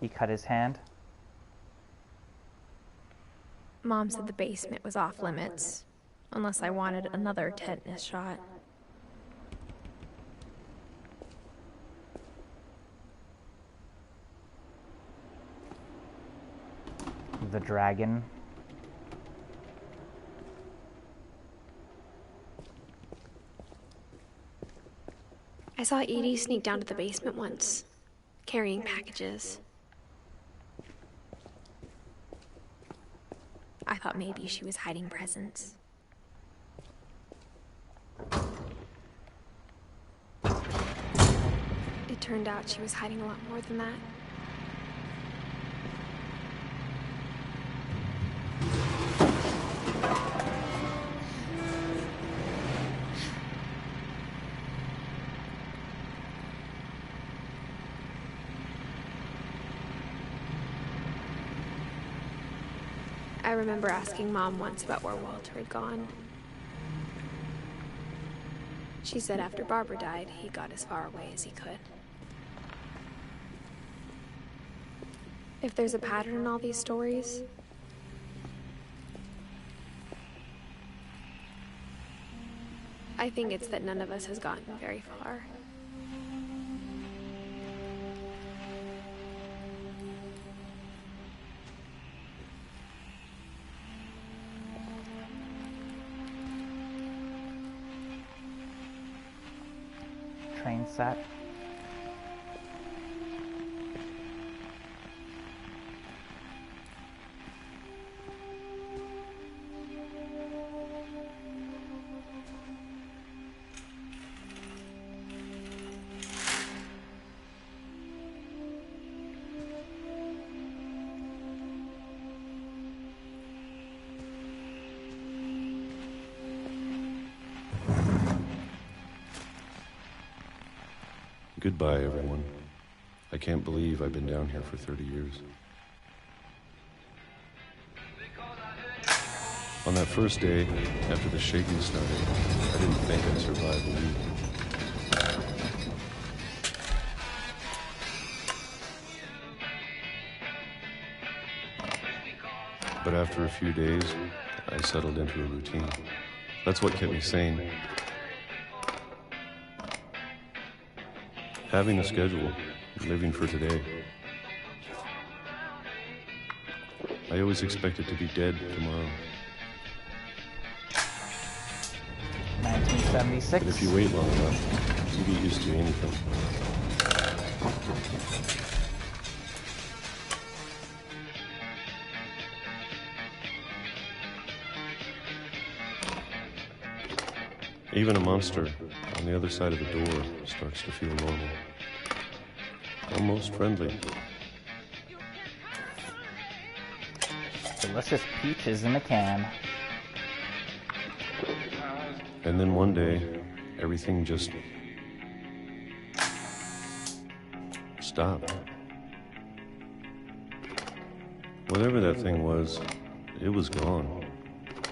he cut his hand. Mom said the basement was off limits, unless I wanted another tetanus shot. The dragon. I saw Edie sneak down to the basement once, carrying packages. I thought maybe she was hiding presents. It turned out she was hiding a lot more than that. I remember asking Mom once about where Walter had gone. She said after Barbara died, he got as far away as he could. If there's a pattern in all these stories, I think it's that none of us has gotten very far. Train set. Goodbye, everyone. I can't believe I've been down here for 30 years. On that first day, after the shaking started, I didn't think I'd survive a week. But after a few days, I settled into a routine. That's what kept me sane. Having a schedule, living for today. I always expected to be dead tomorrow. 1976. But if you wait long enough, you get used to anything. Even a monster on the other side of the door starts to feel normal. Almost friendly. Delicious peaches in a can. And then one day, everything just stopped. Whatever that thing was, it was gone.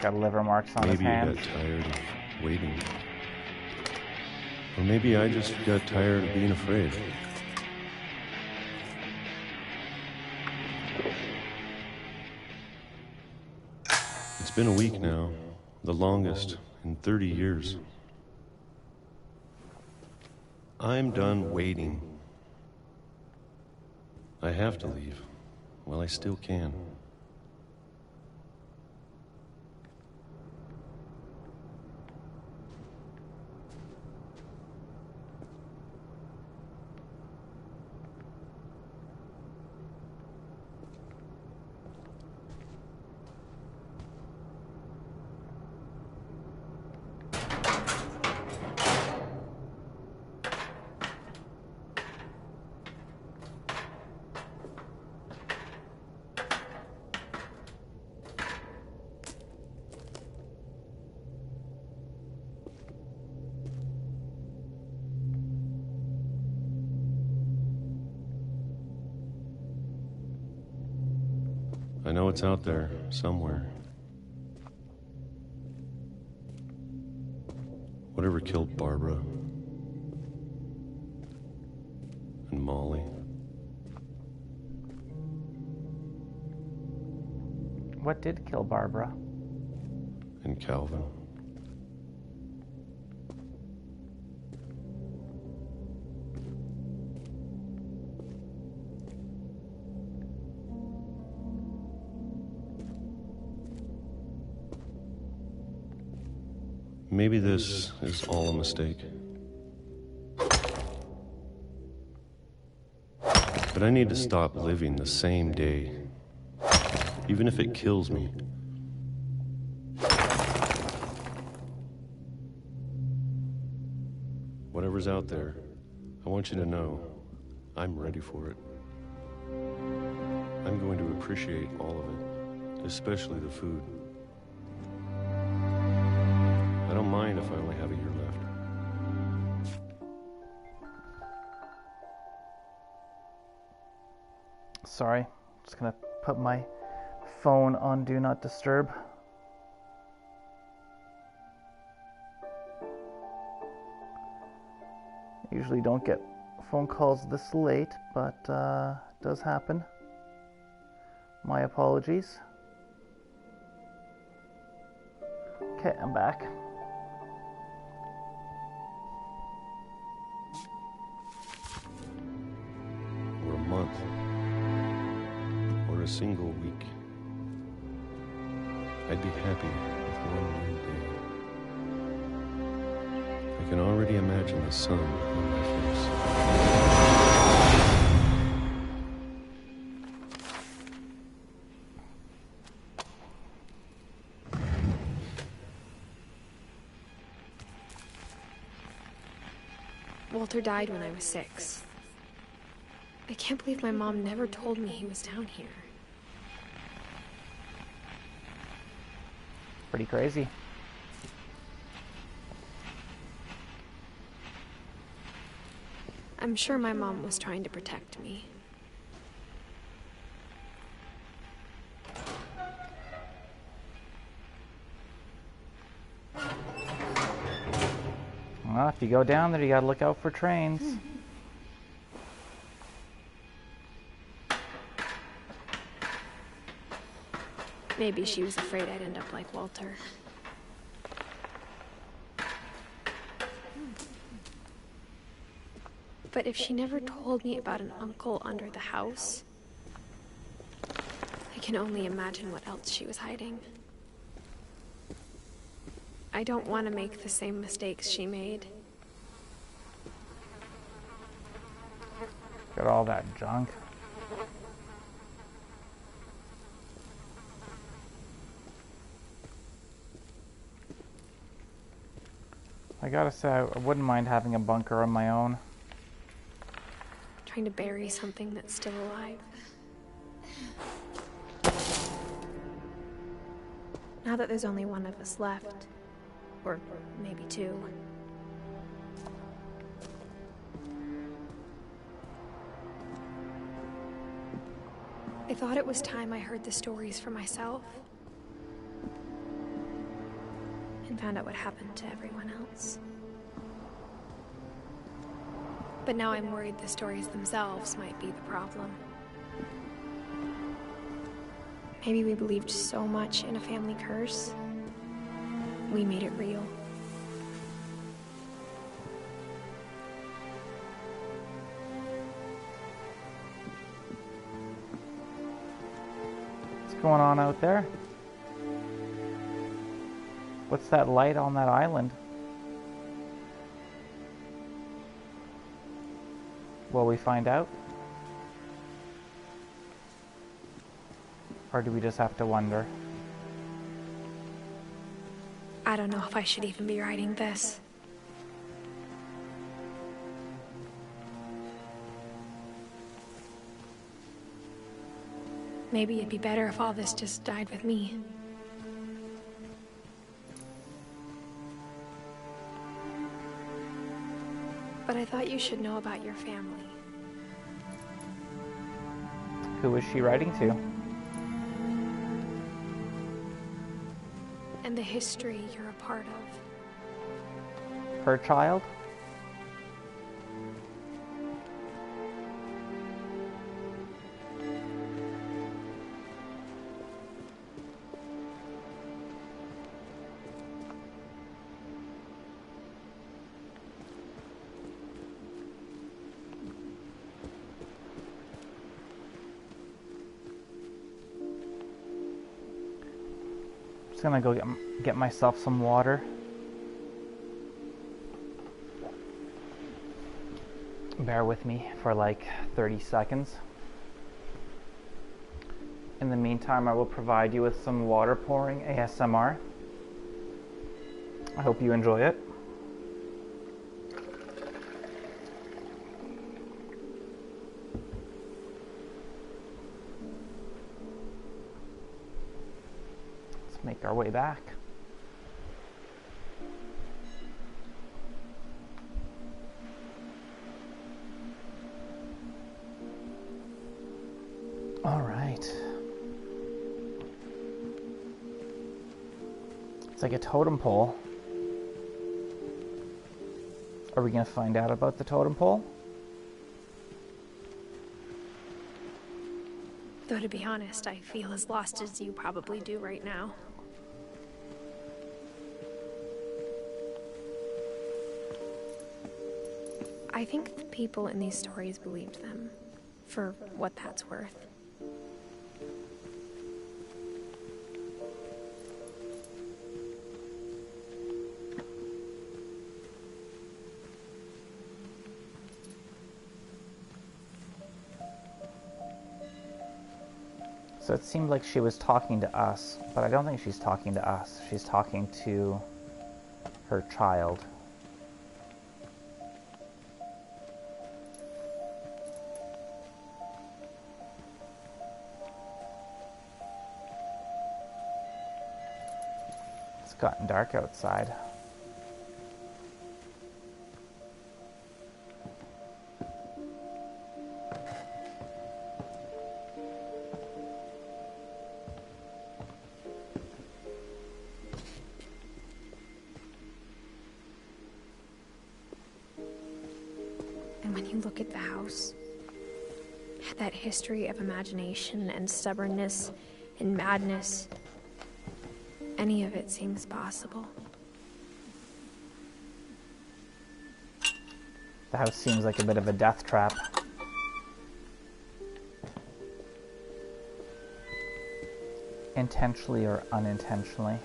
Got liver marks on his Maybe I hands. got tired of waiting. Or maybe I just got tired of being afraid. It's been a week now, the longest in 30 years. I'm done waiting. I have to leave while I still can. I know it's out there, somewhere. Whatever killed Barbara and Molly. What did kill Barbara? And Calvin. Maybe this is all a mistake. But I need to stop living the same day, even if it kills me. Whatever's out there, I want you to know I'm ready for it. I'm going to appreciate all of it, especially the food. I don't mind if I only have a year left. Sorry, just gonna put my phone on Do Not Disturb. Usually don't get phone calls this late, but it does happen. My apologies. Okay, I'm back. Or a month. Or a single week. I'd be happy with one new day. I can already imagine the sun on my face. Walter died when I was 6. I can't believe my mom never told me he was down here. Pretty crazy. I'm sure my mom was trying to protect me. Well, if you go down there, you gotta look out for trains. Maybe she was afraid I'd end up like Walter. But if she never told me about an uncle under the house, I can only imagine what else she was hiding. I don't want to make the same mistakes she made. Got all that junk. I gotta say, I wouldn't mind having a bunker on my own. Trying to bury something that's still alive. Now that there's only one of us left, or maybe 2. I thought it was time I heard the stories for myself and found out what happened to everyone else. But now I'm worried the stories themselves might be the problem. Maybe we believed so much in a family curse, we made it real. What's going on out there? What's that light on that island? Will we find out? Or do we just have to wonder? I don't know if I should even be writing this. Maybe it'd be better if all this just died with me. But I thought you should know about your family. Who is she writing to? And the history you're a part of. Her child? Just gonna go get myself some water. Bear with me for like 30 seconds. In the meantime, I will provide you with some water pouring ASMR. I hope you enjoy it. make our way back. All right. It's like a totem pole. Are we going to find out about the totem pole? Though to be honest, I feel as lost as you probably do right now. I think the people in these stories believed them, for what that's worth. So it seemed like she was talking to us, but I don't think she's talking to us. She's talking to her child. It's gotten dark outside. And when you look at the house, that history of imagination and stubbornness and madness, any of it seems possible. The house seems like a bit of a death trap. Intentionally or unintentionally.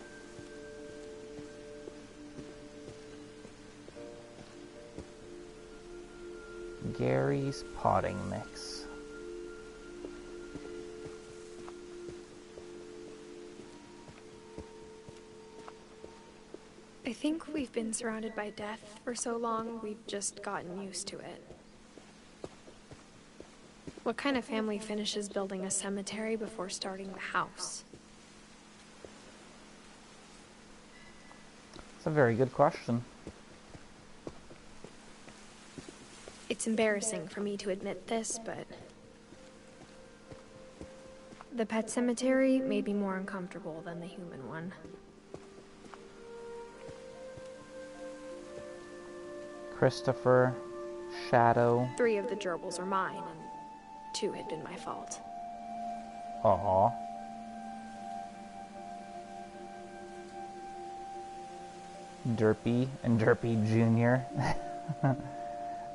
Gary's potting mix. I think we've been surrounded by death for so long, we've just gotten used to it. What kind of family finishes building a cemetery before starting the house? It's a very good question. It's embarrassing for me to admit this, but the pet cemetery may be more uncomfortable than the human one. Christopher, Shadow. 3 of the gerbils are mine, and 2 had been my fault. Aww. Derpy and Derpy Jr.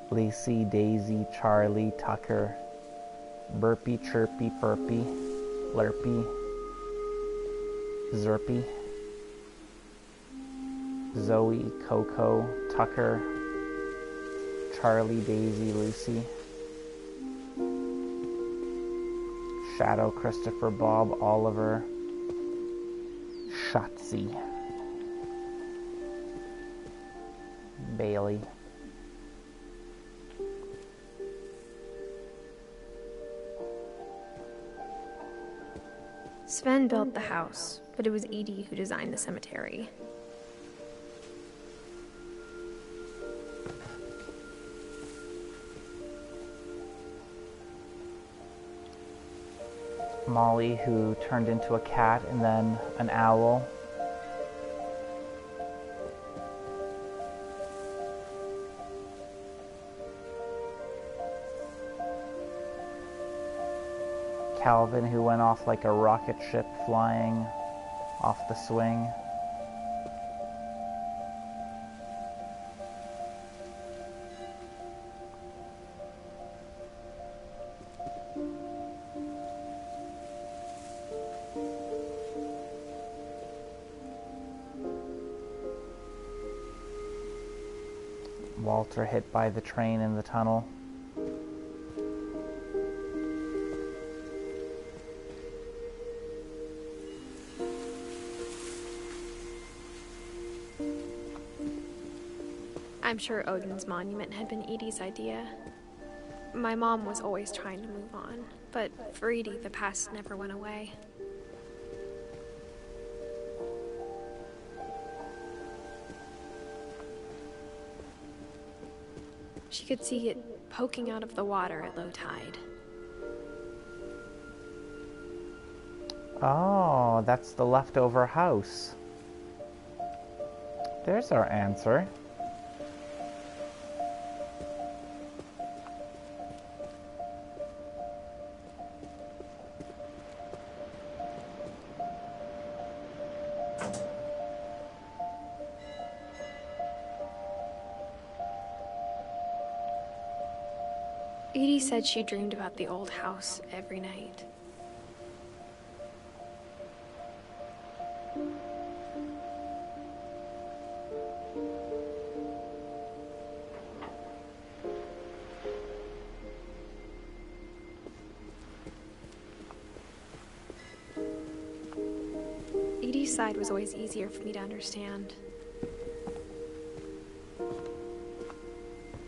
Lacey, Daisy, Charlie, Tucker, Burpy, Chirpy, Burpy, Lurpy, Zerpy, Zoe, Coco, Tucker, Charlie, Daisy, Lucy, Shadow, Christopher, Bob, Oliver, Shotzi, Bailey. Sven built the house, but it was Edie who designed the cemetery. Molly, who turned into a cat and then an owl. Calvin, who went off like a rocket ship flying off the swing. Walter hit by the train in the tunnel. I'm sure Odin's monument had been Edie's idea. My mom was always trying to move on, but for Edie, the past never went away. She could see it poking out of the water at low tide. Oh, that's the leftover house. There's our answer. Edie said she dreamed about the old house every night. Edie's side was always easier for me to understand.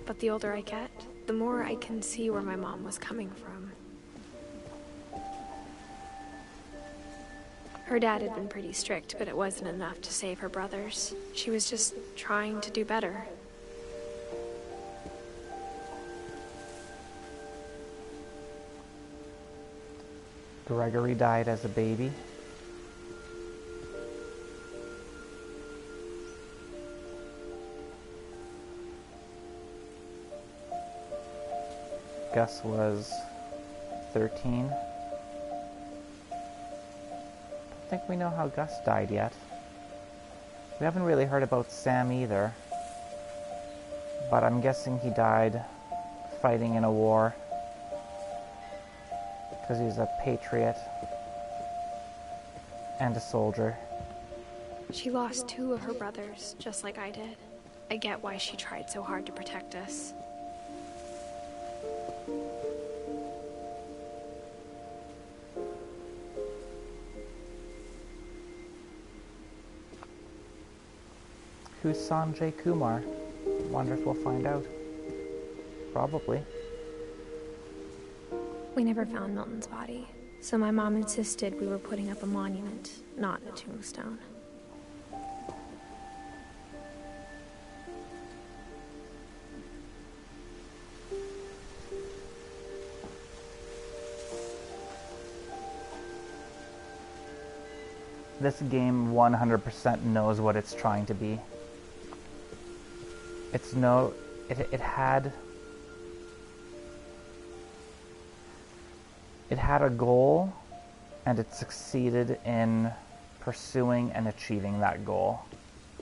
But the older I get, the more I can see where my mom was coming from. Her dad had been pretty strict, but it wasn't enough to save her brothers. She was just trying to do better. Gregory died as a baby. Gus was 13. Don't think we know how Gus died yet. We haven't really heard about Sam either. But I'm guessing he died fighting in a war. Because he's a patriot. And a soldier. She lost 2 of her brothers, just like I did. I get why she tried so hard to protect us. Who's Sanjay Kumar? Wonder if we'll find out. Probably. We never found Milton's body, so my mom insisted we were putting up a monument, not a tombstone. This game 100% knows what it's trying to be. It had a goal, and it succeeded in pursuing and achieving that goal.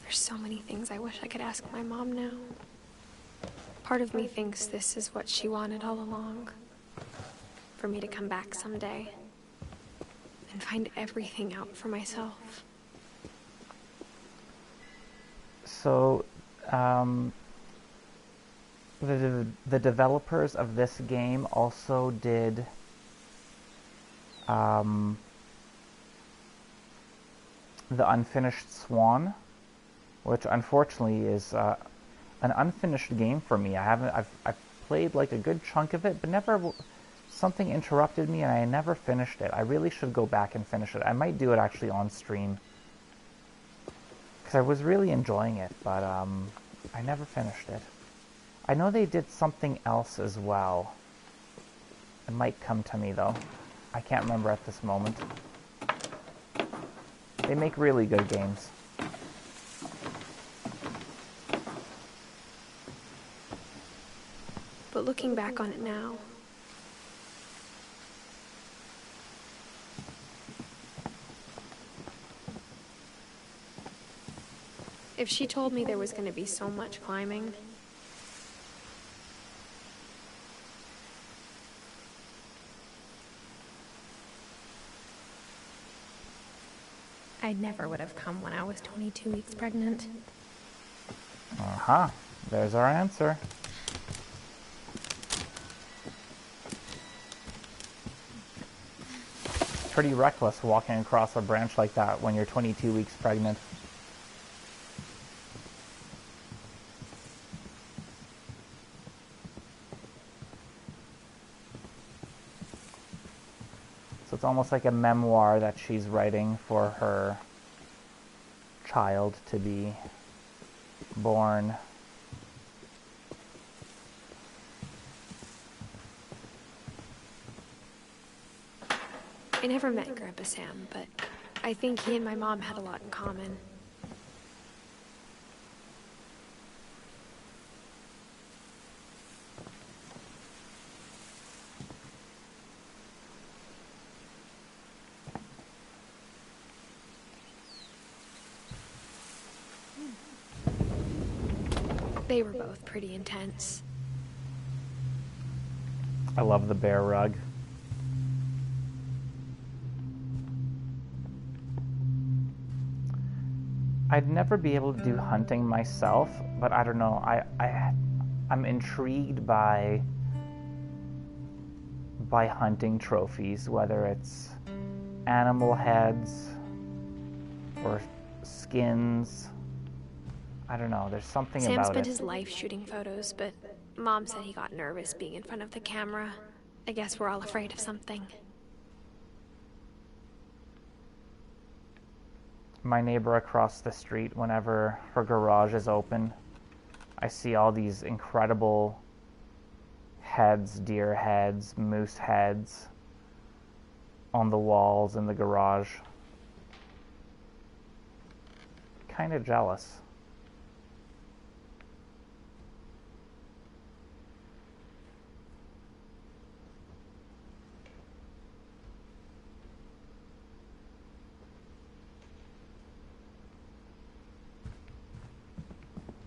There's so many things I wish I could ask my mom now. Part of me thinks this is what she wanted all along. For me to come back someday and find everything out for myself. So, the developers of this game also did The Unfinished Swan, which unfortunately is an unfinished game for me. I've played like a good chunk of it, but never something interrupted me and I never finished it. I really should go back and finish it. I might do it actually on stream because I was really enjoying it, but I never finished it. I know they did something else as well. It might come to me though. I can't remember at this moment. They make really good games. But looking back on it now, if she told me there was going to be so much climbing, I never would have come when I was 22 weeks pregnant. Aha, there's our answer. Pretty reckless walking across a branch like that when you're 22 weeks pregnant. So it's almost like a memoir that she's writing for her child to be born. I never met Grandpa Sam, but I think he and my mom had a lot in common. They were both pretty intense. I love the bear rug. I'd never be able to do hunting myself, but I don't know. I'm intrigued by hunting trophies, whether it's animal heads or skins. I don't know. There's something Sam about spent it. his life shooting photos, but Mom said he got nervous being in front of the camera. I guess we're all afraid of something. My neighbor across the street, whenever her garage is open, I see all these incredible heads, deer heads, moose heads on the walls in the garage. Kind of jealous.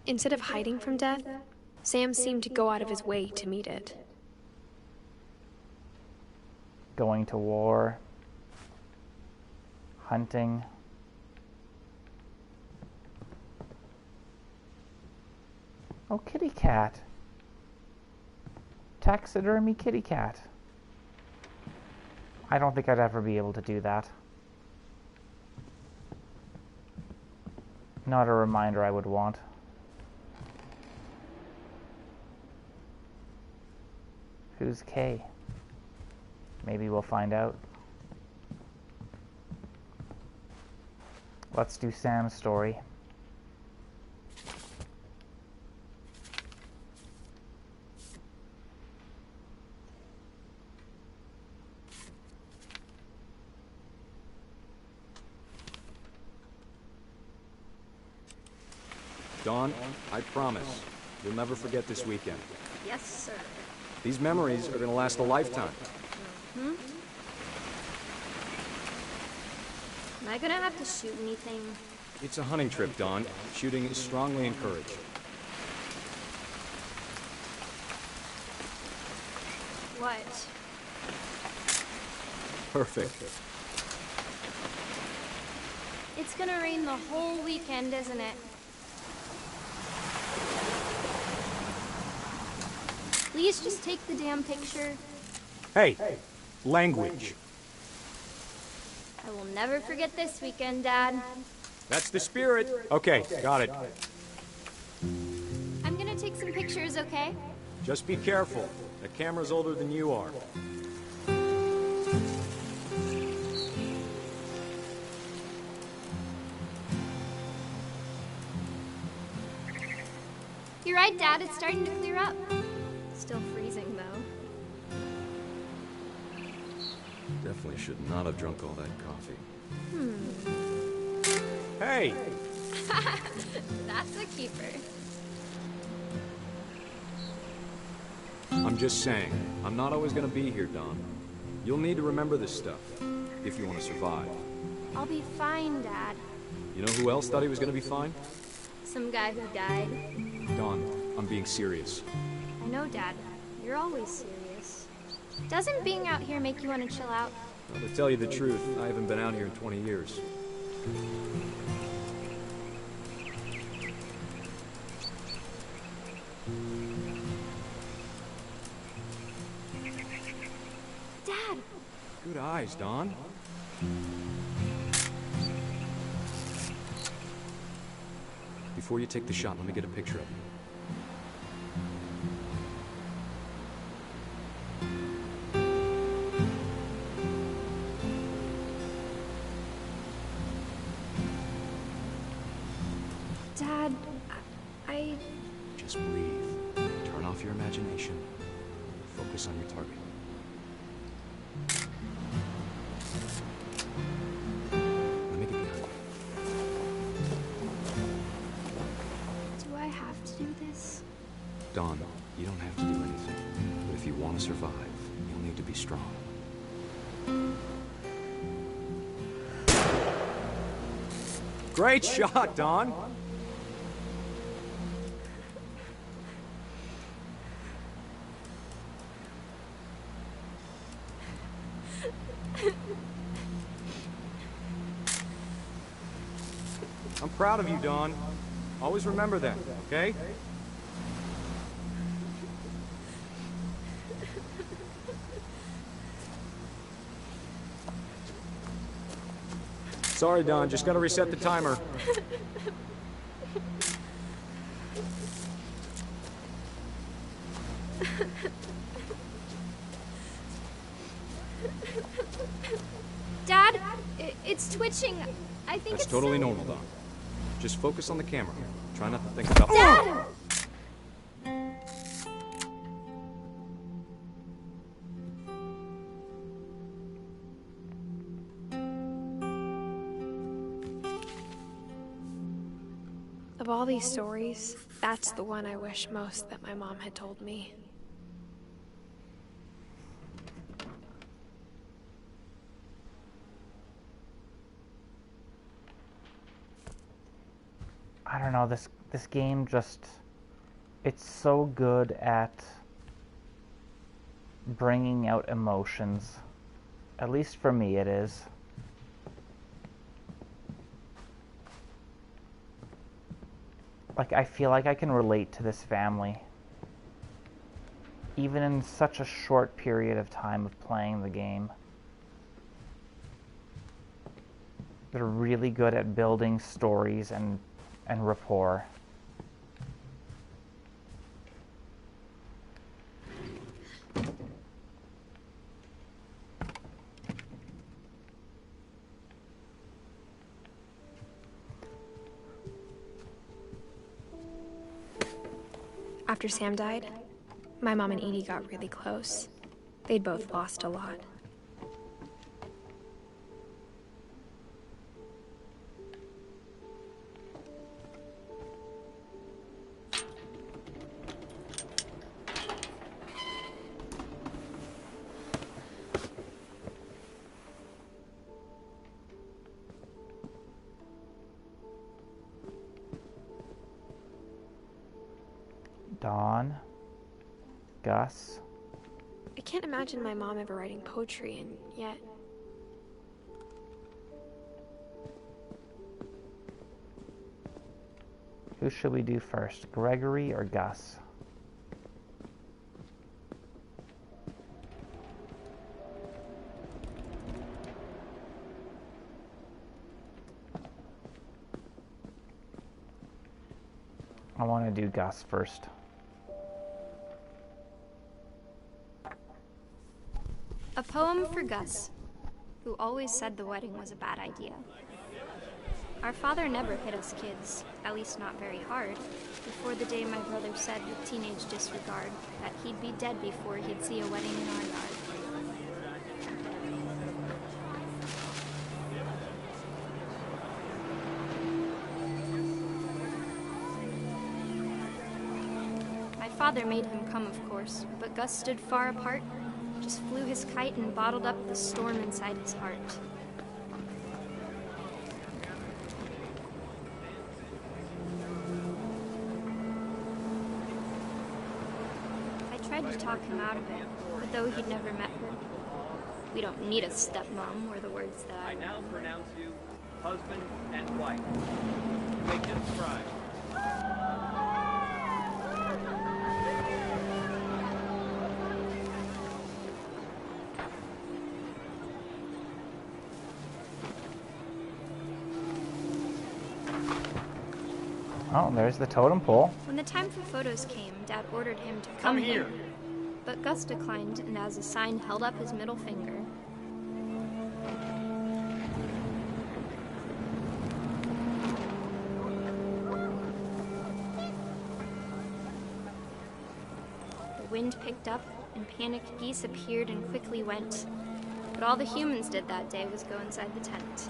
Instead of hiding from death, Sam seemed to go out of his way to meet it. Going to war, hunting. Oh, kitty cat. Taxidermy kitty cat. I don't think I'd ever be able to do that. Not a reminder I would want. Who's Kay? Maybe we'll find out. Let's do Sam's story. Dawn, I promise, you'll never forget this weekend. Yes, sir. These memories are gonna last a lifetime. Hmm? Am I gonna have to shoot anything? It's a hunting trip, Dawn. Shooting is strongly encouraged. What? Perfect. It's gonna rain the whole weekend, isn't it? Please just take the damn picture. Hey, language. I will never forget this weekend, Dad. That's the spirit. Okay, got it. I'm gonna take some pictures, okay? Just be careful. The camera's older than you are. You're right, Dad. It's starting to clear up. Still freezing, though. Definitely should not have drunk all that coffee. Hey! That's a keeper. I'm just saying, I'm not always gonna be here, Dawn. You'll need to remember this stuff, if you want to survive. I'll be fine, Dad. You know who else thought he was gonna be fine? Some guy who died. Dawn, I'm being serious. I know, Dad. You're always serious. Doesn't being out here make you want to chill out? Well, to tell you the truth, I haven't been out here in 20 years. Dad! Good eyes, Dawn. Before you take the shot, let me get a picture of you. Dad, I... Just breathe. Turn off your imagination. Focus on your target. Dawn, you don't have to do anything. But if you want to survive, you'll need to be strong. Great shot, Dawn! I'm proud of you, Dawn. Always remember that, okay? Sorry, Dawn, just gotta reset the timer. Dad, it's twitching. I think That's it's totally normal, Dawn. Just focus on the camera. Try not to think about— Dad! Of all these stories, that's the one I wish most that my mom had told me. I don't know, this game just, it's so good at bringing out emotions. At least for me it is. Like, I feel like I can relate to this family. Even in such a short period of time of playing the game. They're really good at building stories and rapport. After Sam died, my mom and Edie got really close. They'd both lost a lot. Dawn, Gus. I can't imagine my mom ever writing poetry, and yet... Who should we do first, Gregory or Gus? I want to do Gus first. A poem for Gus, who always said the wedding was a bad idea. Our father never hit us kids, at least not very hard, before the day my brother said with teenage disregard that he'd be dead before he'd see a wedding in our yard. My father made him come, of course, but Gus stood far apart, just flew his kite and bottled up the storm inside his heart. I tried to talk him out of it, but though he'd never met her, "We don't need a stepmom," were the words that I now pronounce you husband and wife. You may describe. Oh, there's the totem pole. When the time for photos came, Dad ordered him to come here. But Gus declined, and as a sign held up his middle finger. The wind picked up, and panicked geese appeared and quickly went. But all the humans did that day was go inside the tent.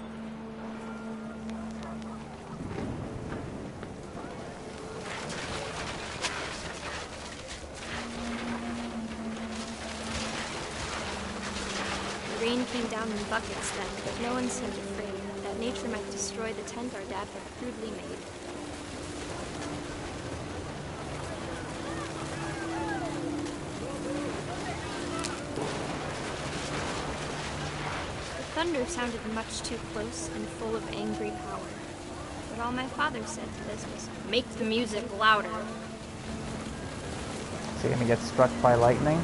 Rain came down in buckets then, but no one seemed afraid that nature might destroy the tent our dad had crudely made. The thunder sounded much too close and full of angry power. But all my father said to this was, "Make the music louder." Is he gonna get struck by lightning?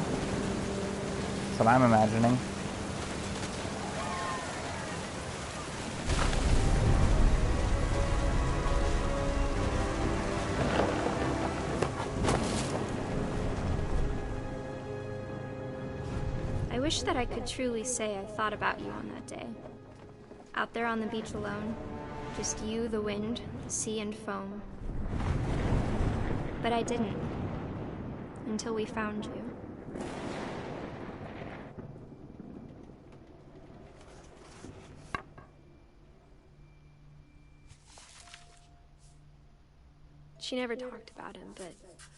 That's what I'm imagining. I wish that I could truly say I thought about you on that day. Out there on the beach alone, just you, the wind, the sea, and foam. But I didn't. Until we found you. She never talked about him, but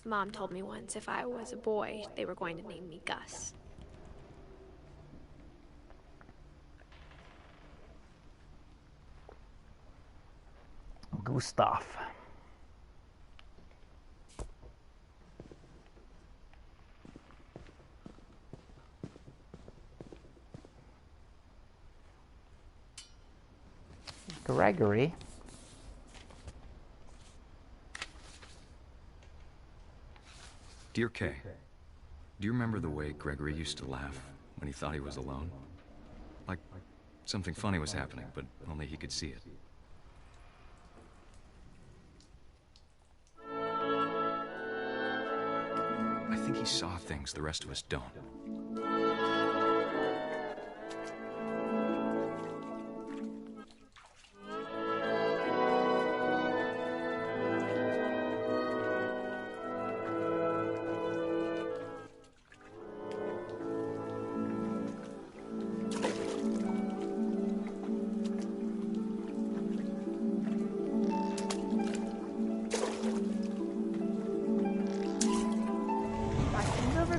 Mom told me once if I was a boy, they were going to name me Gus. Gustav. Gregory. Dear Kay, do you remember the way Gregory used to laugh when he thought he was alone? Like something funny was happening, but only he could see it. I think he saw things the rest of us don't.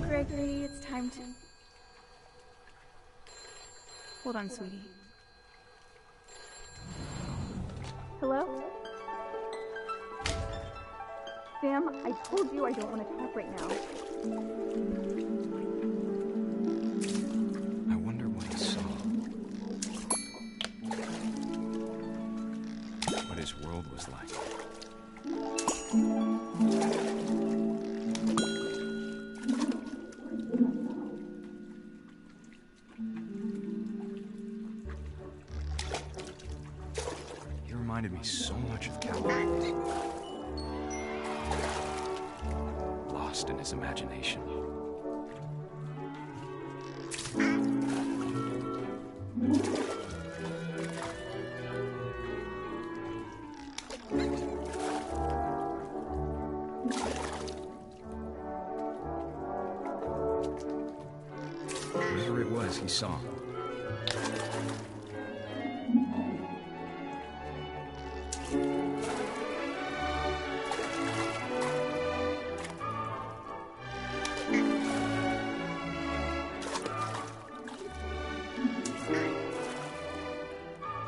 Gregory, it's time to... Hold on, sweetie. Hello? Sam, I told you I don't want to talk right now. I wonder what he saw. What his world was like. Reminded me so much of Calvin. Lost in his imagination. Whatever it was he saw.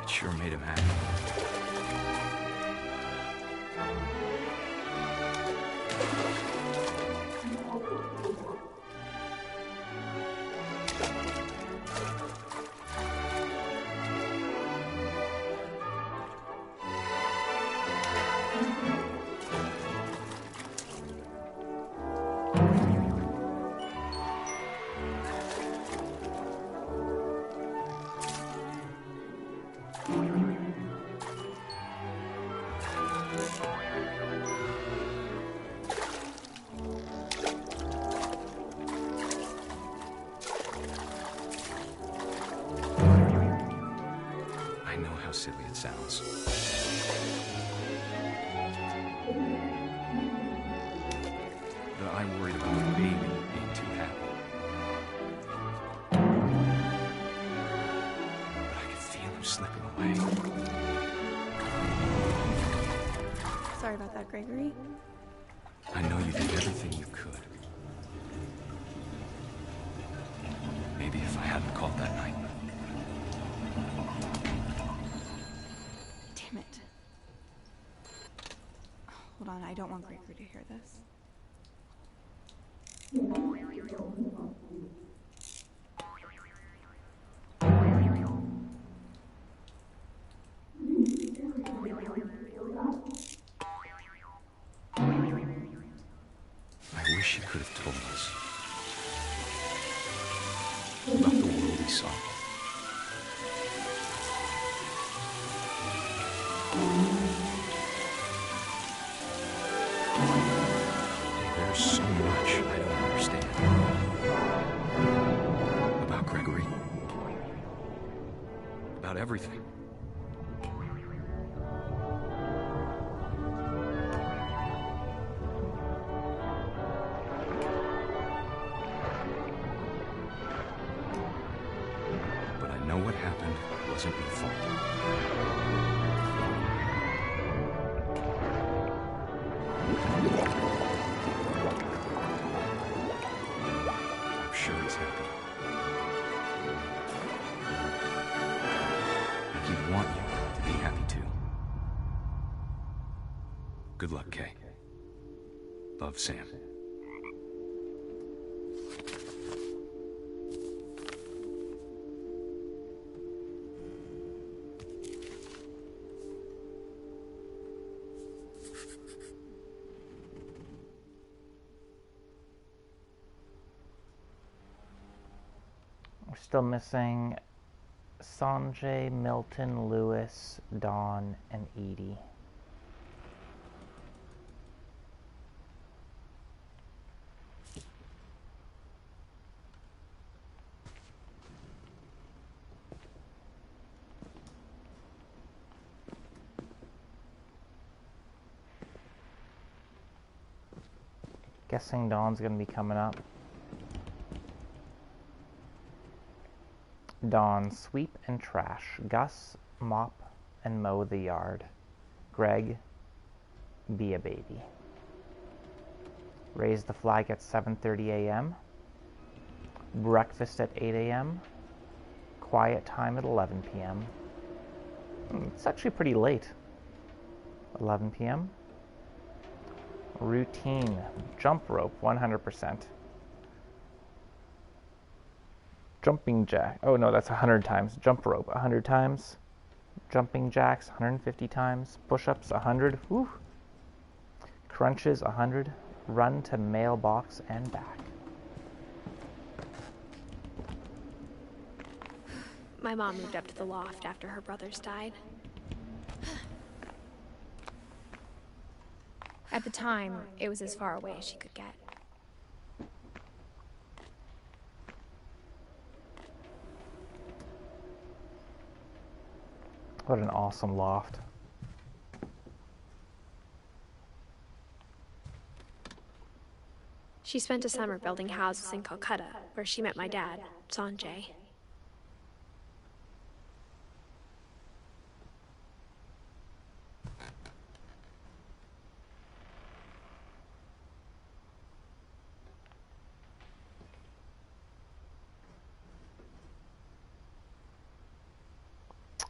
Sure made him happy. I know how silly it sounds. But I worried about the baby being too happy. But I could feel him slipping away. Sorry about that, Gregory. I know you did everything you could. Maybe if I hadn't called that night, Hold on, I don't want Gregory to hear this. I wish he could have told us about the world he saw. There's so much I don't understand about Gregory, about everything. But I know what happened wasn't your fault. I'm sure he's happy. Like he'd want you to be happy too. Good luck, Kay. Love, Sam. We're still missing Sanjay, Milton, Lewis, Dawn, and Edie. Guessing Dawn's gonna be coming up. Dawn, sweep and trash. Gus, mop and mow the yard. Greg, be a baby. Raise the flag at 7:30 a.m. Breakfast at 8 a.m. Quiet time at 11 p.m. It's actually pretty late. 11 p.m. Routine. Jump rope, 100%. Jumping jack. Oh no, that's 100 times. Jump rope, 100 times. Jumping jacks, 150 times. Push-ups, 100. Woo. Crunches, 100. Run to mailbox and back. My mom moved up to the loft after her brothers died. At the time, it was as far away as she could get. What an awesome loft. She spent a summer building houses in Calcutta, where she met my dad, Sanjay.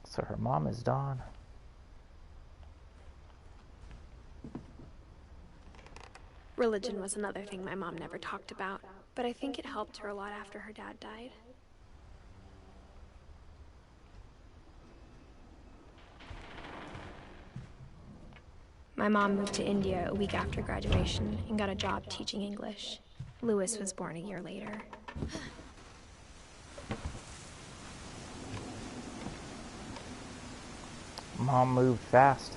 So her mom is Dawn. Religion was another thing my mom never talked about, but I think it helped her a lot after her dad died. My mom moved to India a week after graduation and got a job teaching English. Lewis was born a year later. Mom moved fast.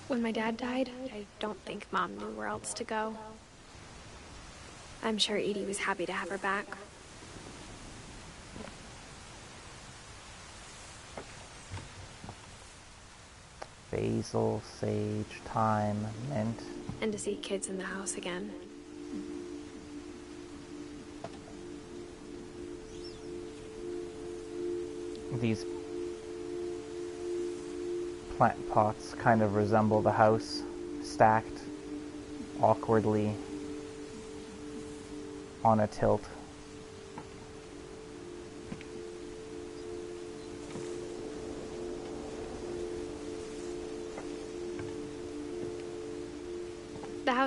When my dad died, I don't think Mom knew where else to go. I'm sure Edie was happy to have her back. Basil, sage, thyme, mint. And to see kids in the house again. These plant pots kind of resemble the house, stacked awkwardly on a tilt.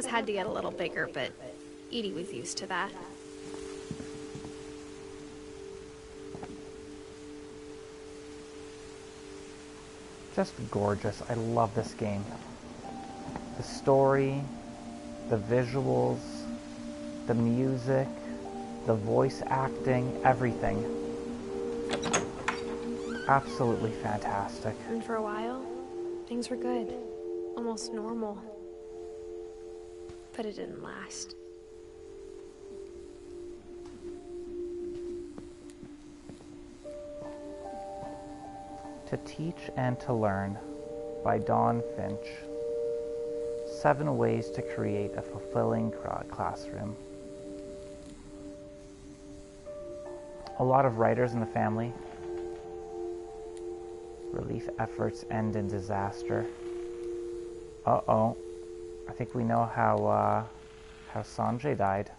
house had to get a little bigger, but Edie was used to that. Just gorgeous. I love this game. The story, the visuals, the music, the voice acting, everything. Absolutely fantastic. And for a while, things were good. Almost normal. But it didn't last. To Teach and to Learn by Dawn Finch. 7 ways to create a fulfilling classroom. A lot of writers in the family. Relief efforts end in disaster. Uh-oh. I think we know how Sanjay died.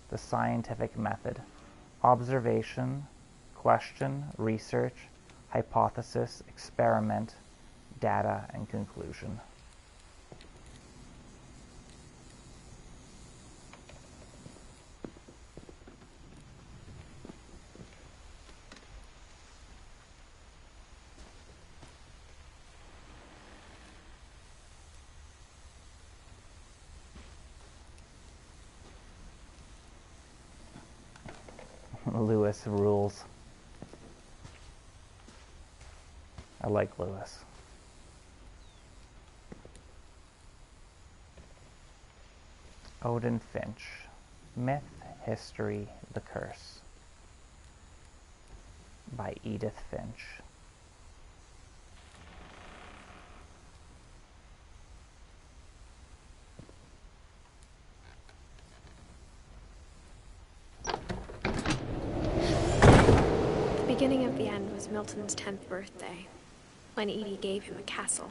The scientific method. Observation, question, research, hypothesis, experiment, data, and conclusion. Lewis rules. I like Lewis. Odin Finch. Myth, History, The Curse by Edith Finch. The beginning of the end was Milton's 10th birthday, when Edie gave him a castle.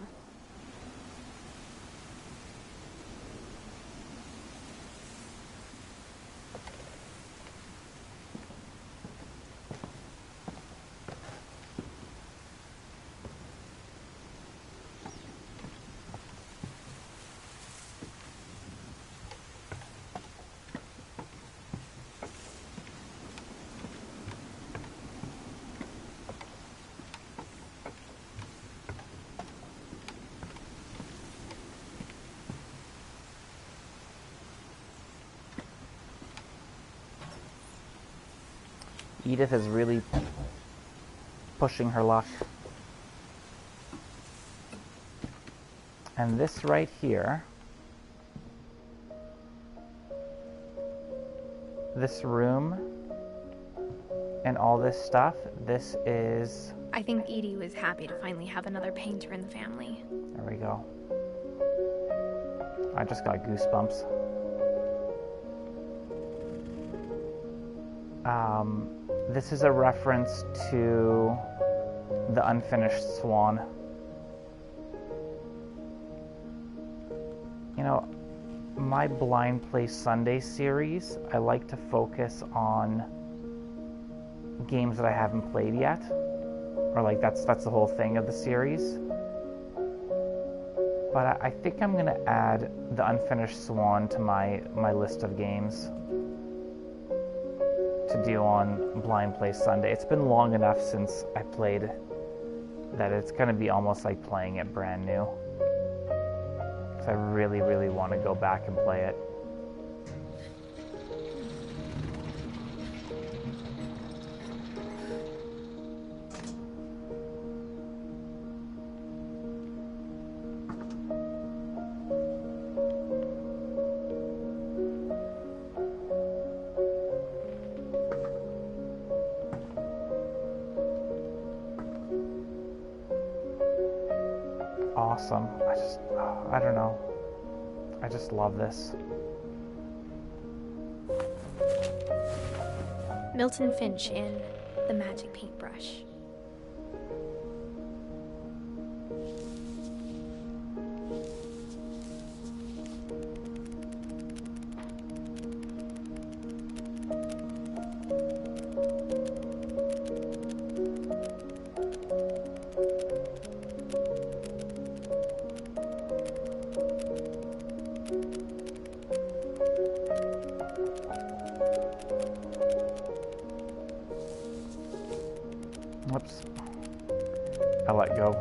Edith is really pushing her luck. And this right here, this room and all this stuff, this is... I think Edie was happy to finally have another painter in the family. There we go. I just got goosebumps. This is a reference to The Unfinished Swan. You know, my Blind Play Sunday series, I like to focus on games that I haven't played yet. Or like that's the whole thing of the series. But I think I'm going to add The Unfinished Swan to my list of games to do on Blind Play Sunday. It's been long enough since I played that it's going to be almost like playing it brand new. Because I really, really want to go back and play it. Awesome. I don't know. I just love this. Milton Finch in The Magic Paintbrush. let go.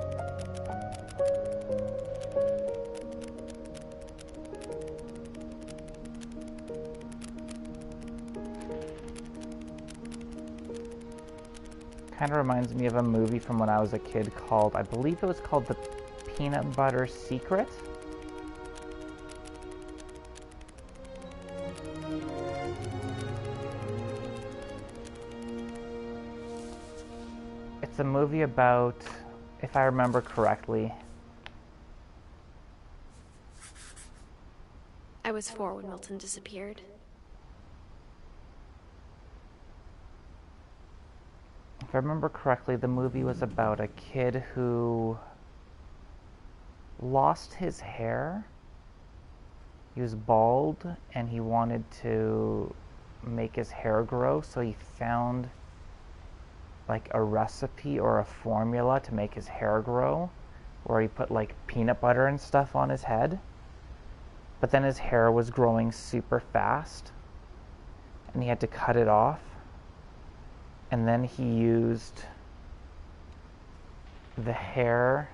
Kind of reminds me of a movie from when I was a kid called, I believe it was called The Peanut Butter Secret. It's a movie about, if I remember correctly, I was 4 when Milton disappeared. if I remember correctly, the movie was about a kid who lost his hair. He was bald and he wanted to make his hair grow, so he found like a recipe or a formula to make his hair grow, where he put like peanut butter and stuff on his head. But then his hair was growing super fast and he had to cut it off. And then he used the hair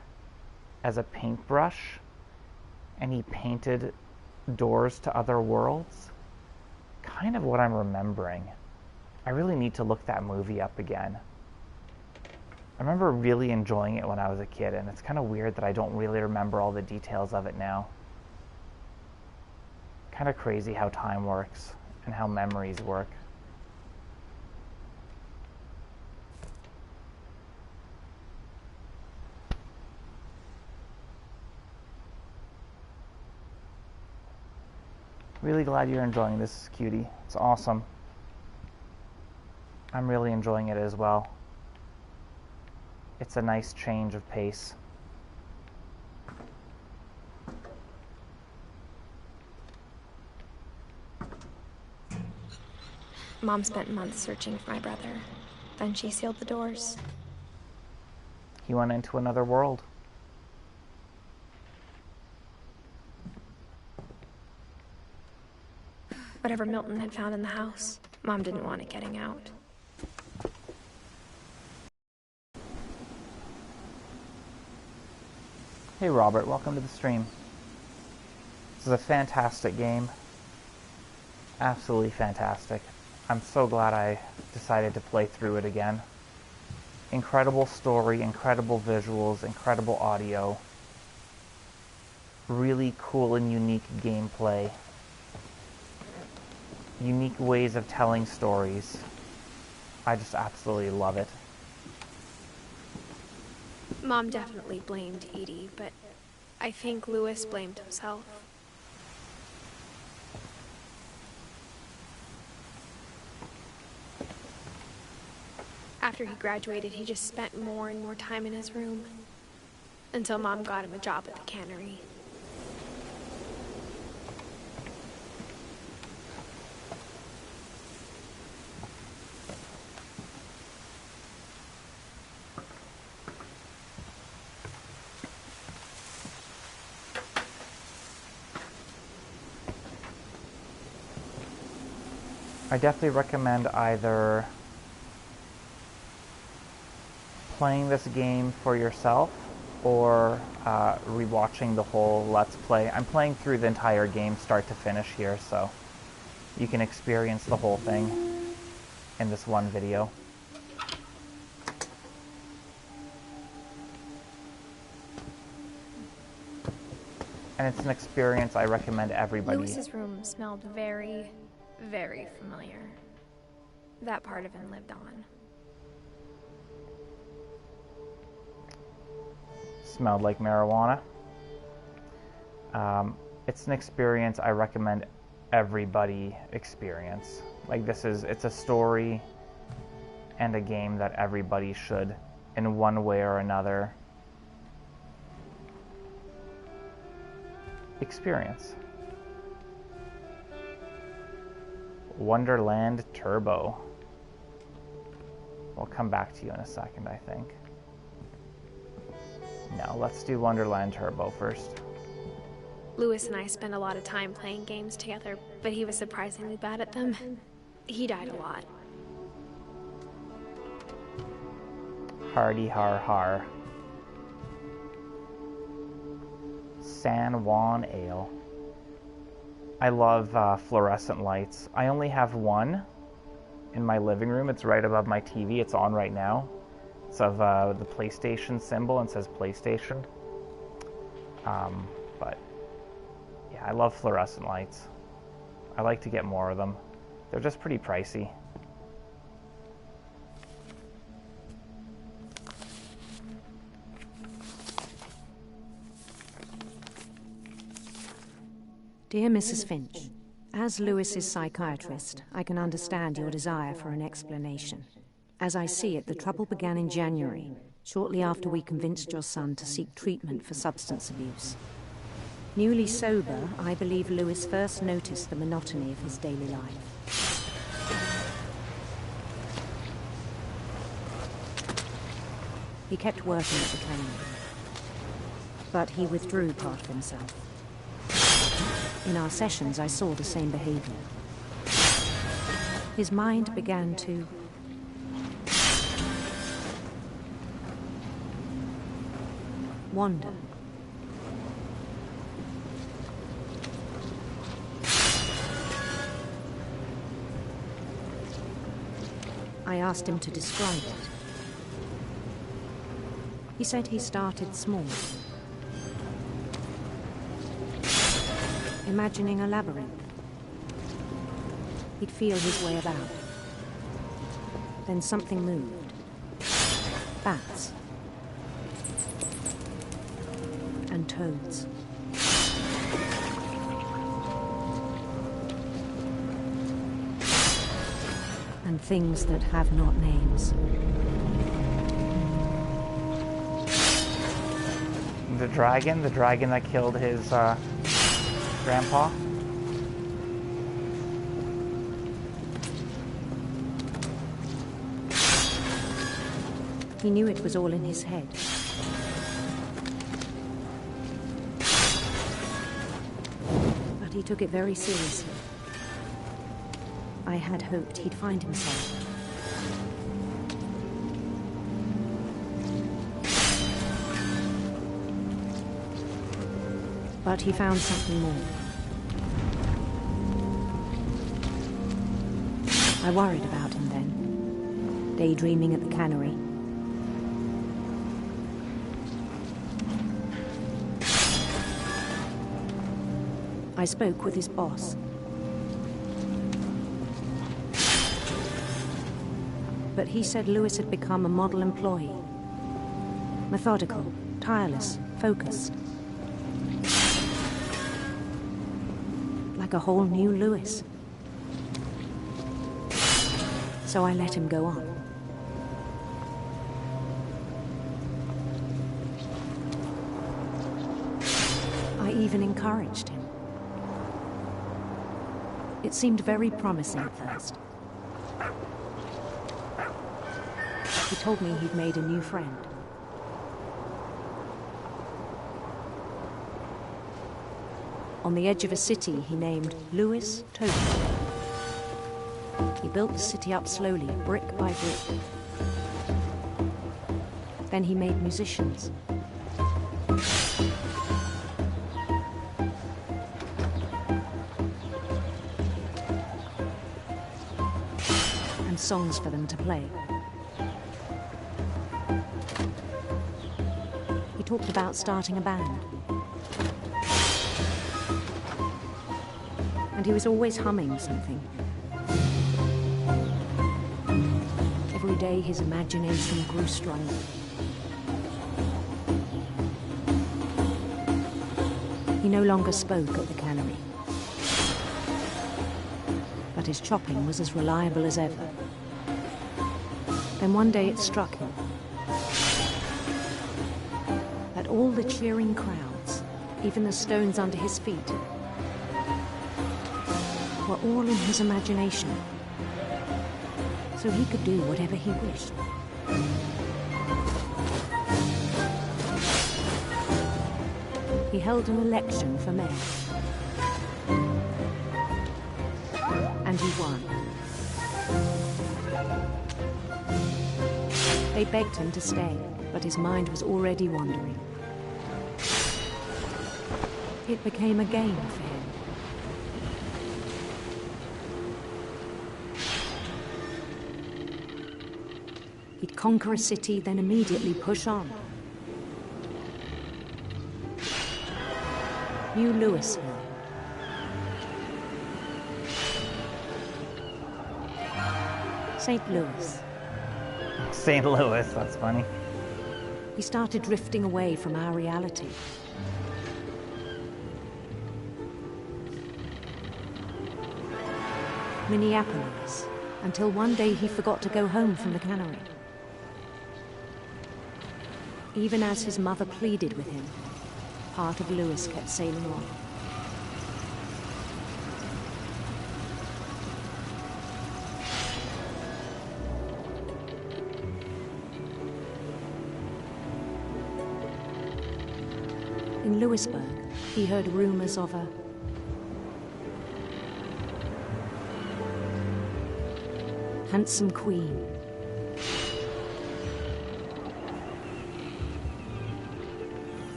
as a paintbrush and he painted doors to other worlds. Kind of what I'm remembering. I really need to look that movie up again. I remember really enjoying it when I was a kid, and it's kind of weird that I don't really remember all the details of it now. Kind of crazy how time works and how memories work. Really glad you're enjoying this, cutie. It's awesome. I'm really enjoying it as well. It's a nice change of pace. Mom spent months searching for my brother. Then she sealed the doors. He went into another world. Whatever Milton had found in the house, Mom didn't want it getting out. Hey Robert, welcome to the stream. This is a fantastic game. Absolutely fantastic. I'm so glad I decided to play through it again. Incredible story, incredible visuals, incredible audio. Really cool and unique gameplay. Unique ways of telling stories. I just absolutely love it. Mom definitely blamed Edie, but I think Louis blamed himself. After he graduated, he just spent more and more time in his room, until Mom got him a job at the cannery. I definitely recommend either playing this game for yourself or rewatching the whole Let's Play. I'm playing through the entire game start to finish here, so you can experience the whole thing in this one video. And it's an experience I recommend everybody. Louis's room smelled very, very familiar. That part of him lived on. Smelled like marijuana. It's an experience I recommend everybody experience. Like it's a story and a game that everybody should, in one way or another, experience. Wonderland Turbo. We'll come back to you in a second, I think. No, let's do Wonderland Turbo first. Louis and I spent a lot of time playing games together, but he was surprisingly bad at them. He died a lot. Hardy har har. San Juan Ale. I love fluorescent lights. I only have one in my living room. It's right above my TV. It's on right now. It's of the PlayStation symbol and says PlayStation. But yeah, I love fluorescent lights. I like to get more of them. They're just pretty pricey. Dear Mrs. Finch, as Lewis's psychiatrist, I can understand your desire for an explanation. As I see it, the trouble began in January, shortly after we convinced your son to seek treatment for substance abuse. Newly sober, I believe Lewis first noticed the monotony of his daily life. He kept working at the cannery, but he withdrew part of himself. In our sessions, I saw the same behavior. His mind began to wander. I asked him to describe it. He said he started small, imagining a labyrinth. He'd feel his way about. Then something moved. Bats. And toads. And things that have not names. The dragon that killed his grandpa. He knew it was all in his head. But he took it very seriously. I had hoped he'd find himself. But he found something more. I worried about him then, daydreaming at the cannery. I spoke with his boss. But he said Lewis had become a model employee. Methodical, tireless, focused. Like a whole new Lewis. So I let him go on. I even encouraged him. It seemed very promising at first. He told me he'd made a new friend. On the edge of a city he named Lewis Total. He built the city up slowly, brick by brick. Then he made musicians. And songs for them to play. He talked about starting a band. And he was always humming something. Every day his imagination grew stronger. He no longer spoke at the cannery. But his chopping was as reliable as ever. Then one day it struck him that all the cheering crowds, even the stones under his feet, were all in his imagination, so he could do whatever he wished. He held an election for mayor, and he won. They begged him to stay, but his mind was already wandering. It became a game for him. He'd conquer a city, then immediately push on. New Louisville. St. Louis. St. Louis, that's funny. He started drifting away from our reality. Minneapolis, until one day he forgot to go home from the cannery. Even as his mother pleaded with him, part of Louis kept sailing on. In Louisburg, he heard rumors of a handsome queen.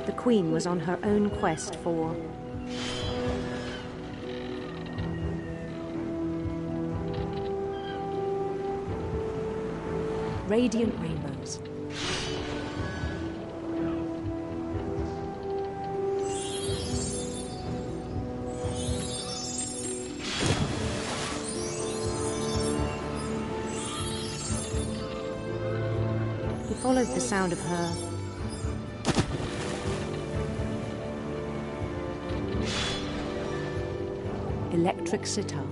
The queen was on her own quest for radiant rainbows. He followed the sound of her electric sitar.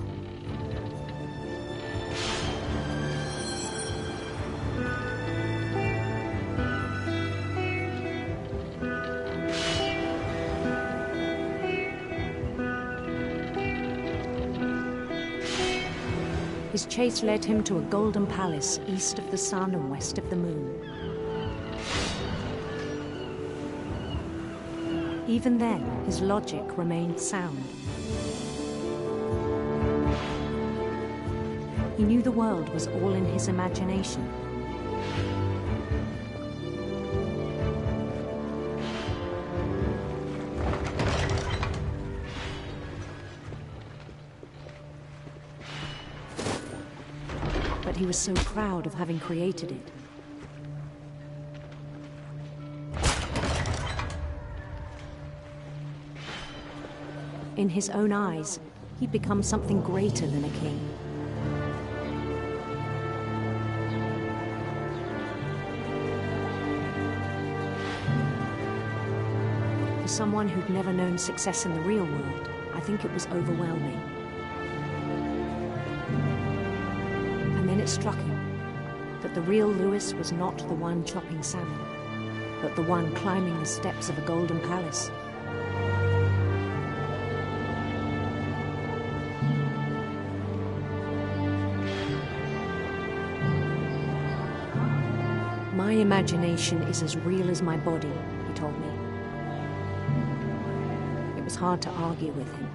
His chase led him to a golden palace east of the sun and west of the moon. Even then, his logic remained sound. He knew the world was all in his imagination. But he was so proud of having created it. In his own eyes, he'd become something greater than a king. For someone who'd never known success in the real world, I think it was overwhelming. And then it struck him that the real Louis was not the one chopping salmon, but the one climbing the steps of a golden palace. My imagination is as real as my body, he told me. It was hard to argue with him.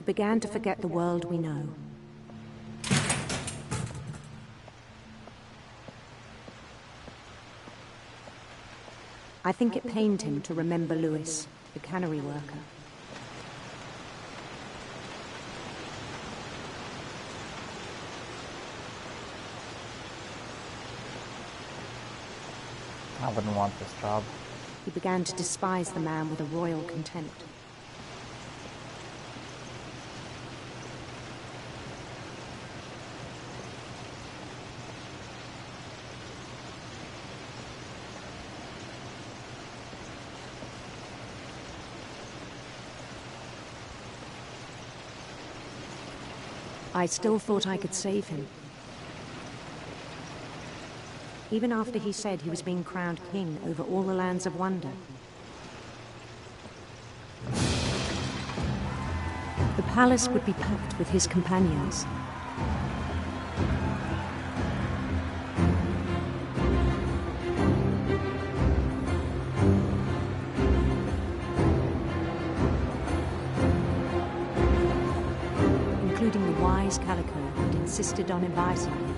Began to forget the world we know. I think it pained him to remember Louis, the cannery worker. I wouldn't want this job. He began to despise the man with a royal contempt. I still thought I could save him. Even after he said he was being crowned king over all the lands of wonder. The palace would be packed with his companions. Including the wise Calico who'd insisted on advising me.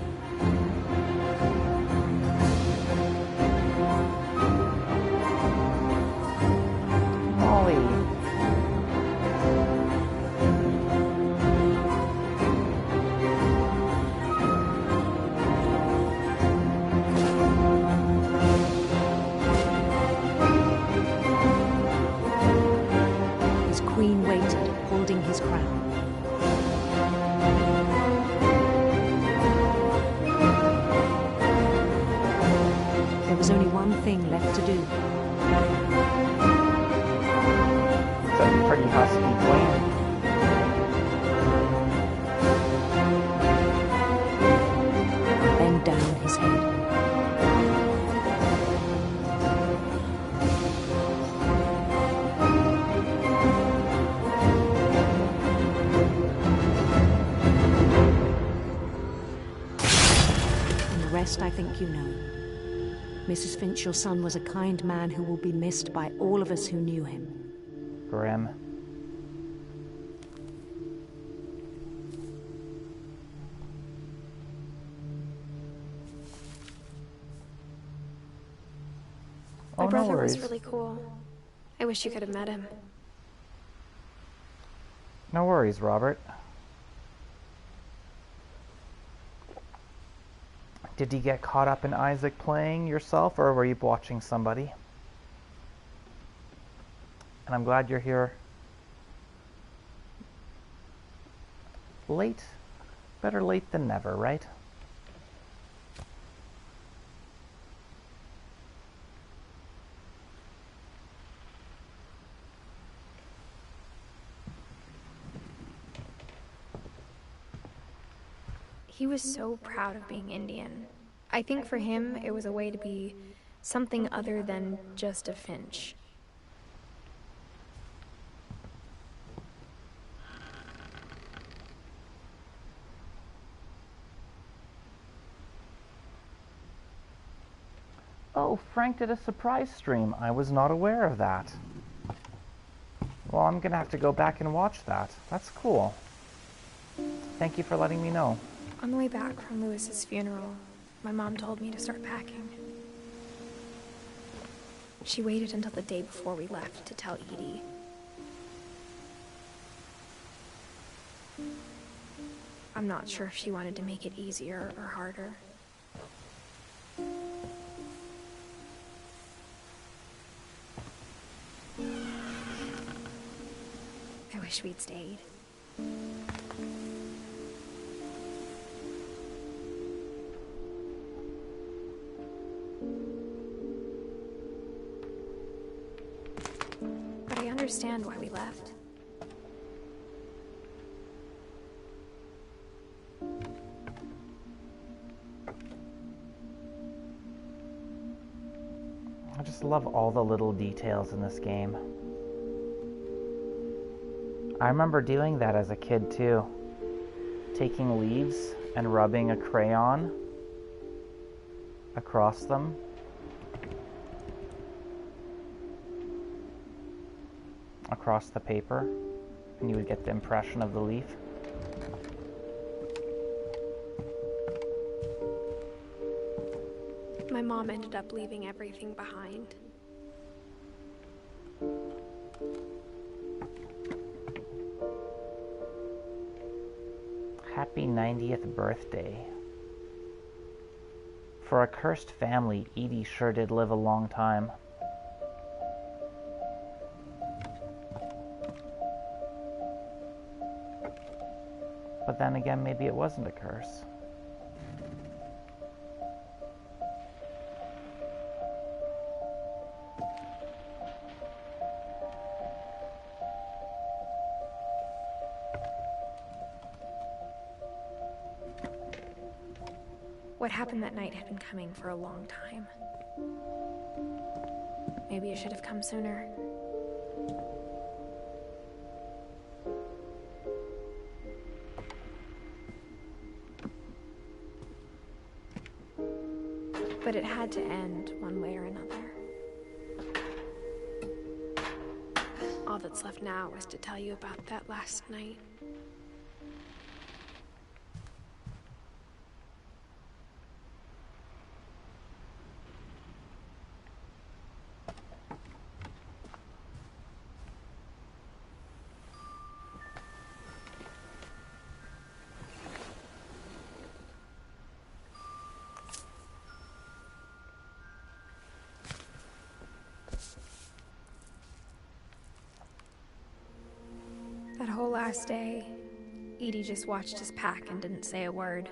His queen waited, holding his crown. There was only one thing left to do. It's a pretty husky queen. Bend down his head. And the rest I think you know. Mrs. Finch, your son was a kind man who will be missed by all of us who knew him. Grim. My no brother worries. was really cool. I wish you could have met him. No worries, Robert. Did you get caught up in Isaac playing yourself, or were you watching somebody? And I'm glad you're here. Late? Better late than never, right? He was so proud of being Indian. I think for him, it was a way to be something other than just a Finch. Oh, Frank did a surprise stream. I was not aware of that. Well, I'm gonna have to go back and watch that. That's cool. Thank you for letting me know. On the way back from Lewis's funeral, my mom told me to start packing. She waited until the day before we left to tell Edie. I'm not sure if she wanted to make it easier or harder. I wish we'd stayed. But I understand why we left. I just love all the little details in this game. I remember doing that as a kid too. Taking leaves and rubbing a crayon across them. Across the paper, and you would get the impression of the leaf. My mom ended up leaving everything behind. Happy 90th birthday. For a cursed family, Edie sure did live a long time. But then again, maybe it wasn't a curse. What happened that night had been coming for a long time. Maybe it should have come sooner. But it had to end one way or another. All that's left now is to tell you about that last night. That whole last day, Edie just watched us pack and didn't say a word.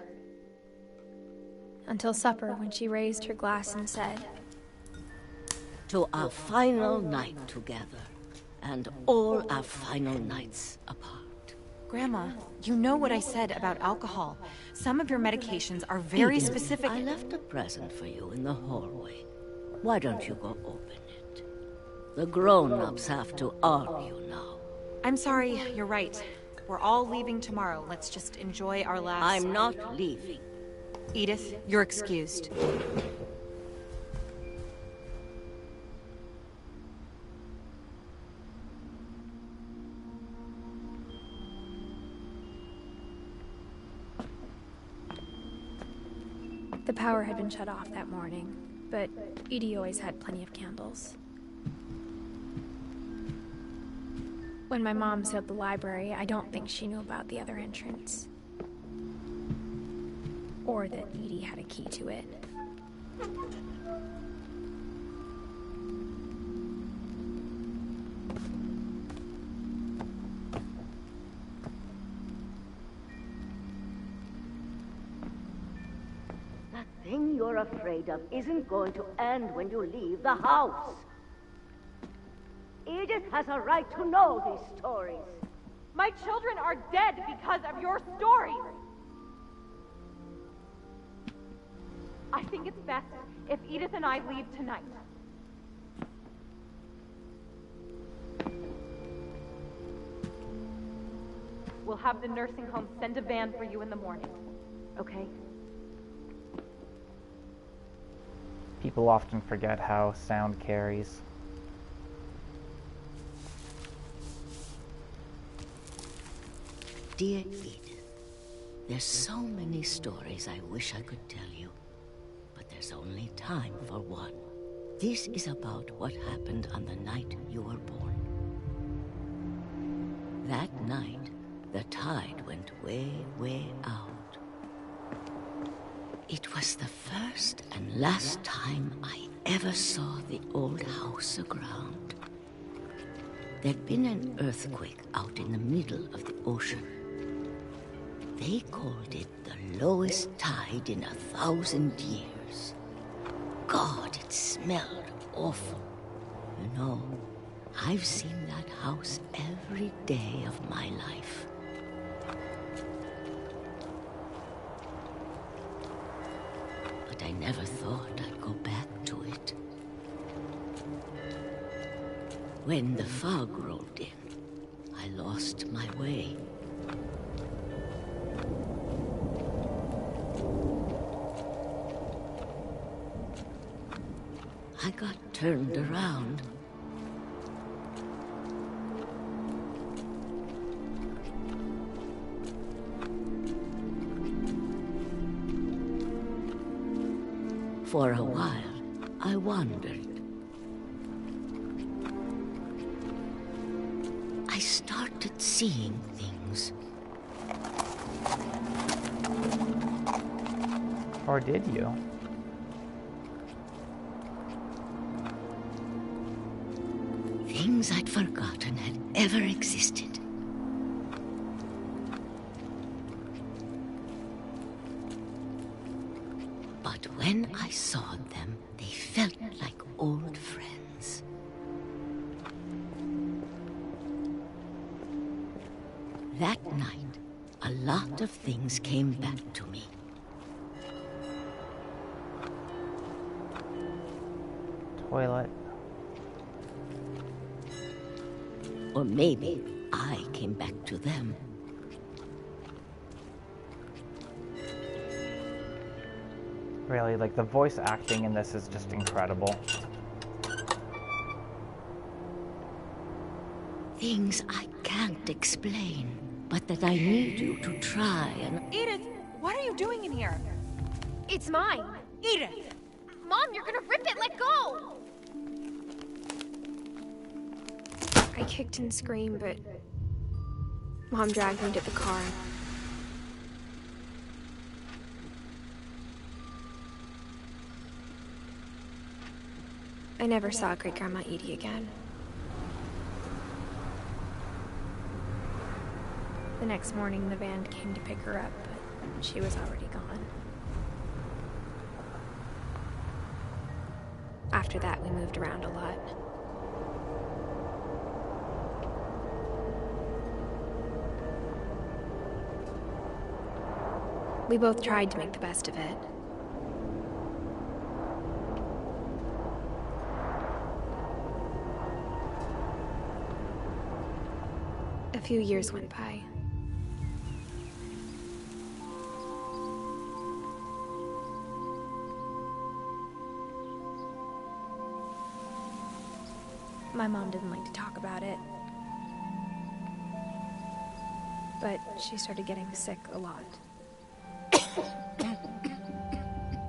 Until supper, when she raised her glass and said, "To our final night together, and all our final nights apart." Grandma, you know what I said about alcohol. Some of your medications are very Edith, specific. I left a present for you in the hallway. Why don't you go open it? The grown-ups have to argue now. I'm sorry, you're right. We're all leaving tomorrow. Let's just enjoy our last... I'm not leaving. Edith, you're excused. The power had been shut off that morning, but Edie always had plenty of candles. When my mom sealed the library, I don't think she knew about the other entrance. Or that Edie had a key to it. That thing you're afraid of isn't going to end when you leave the house. Edith has a right to know these stories. My children are dead because of your stories. I think it's best if Edith and I leave tonight. We'll have the nursing home send a van for you in the morning, okay? People often forget how sound carries. Dear Edith, there's so many stories I wish I could tell you, but there's only time for one. This is about what happened on the night you were born. That night, the tide went way, way out. It was the first and last time I ever saw the old house aground. There'd been an earthquake out in the middle of the ocean. They called it the lowest tide in 1,000 years. God, it smelled awful. You know, I've seen that house every day of my life. But I never thought I'd go back to it. When the fog rolled in, I lost my way. I got turned around. For a while, I wandered. I started seeing things. Or did you? Things I'd forgotten had ever existed. But when I saw them, they felt like old friends. That night, a lot of things came back to me. toilet. Or maybe I came back to them. Really, like, the voice acting in this is just incredible. Things I can't explain, but that I need you to try and... Edith, what are you doing in here? It's mine. Edith! Mom, you're gonna rip it! Let go! I kicked and screamed, but Mom dragged me to the car. I never saw Great-Grandma Edie again. The next morning, the van came to pick her up, but she was already gone. After that, we moved around a lot. We both tried to make the best of it. A few years went by. My mom didn't like to talk about it. But she started getting sick a lot.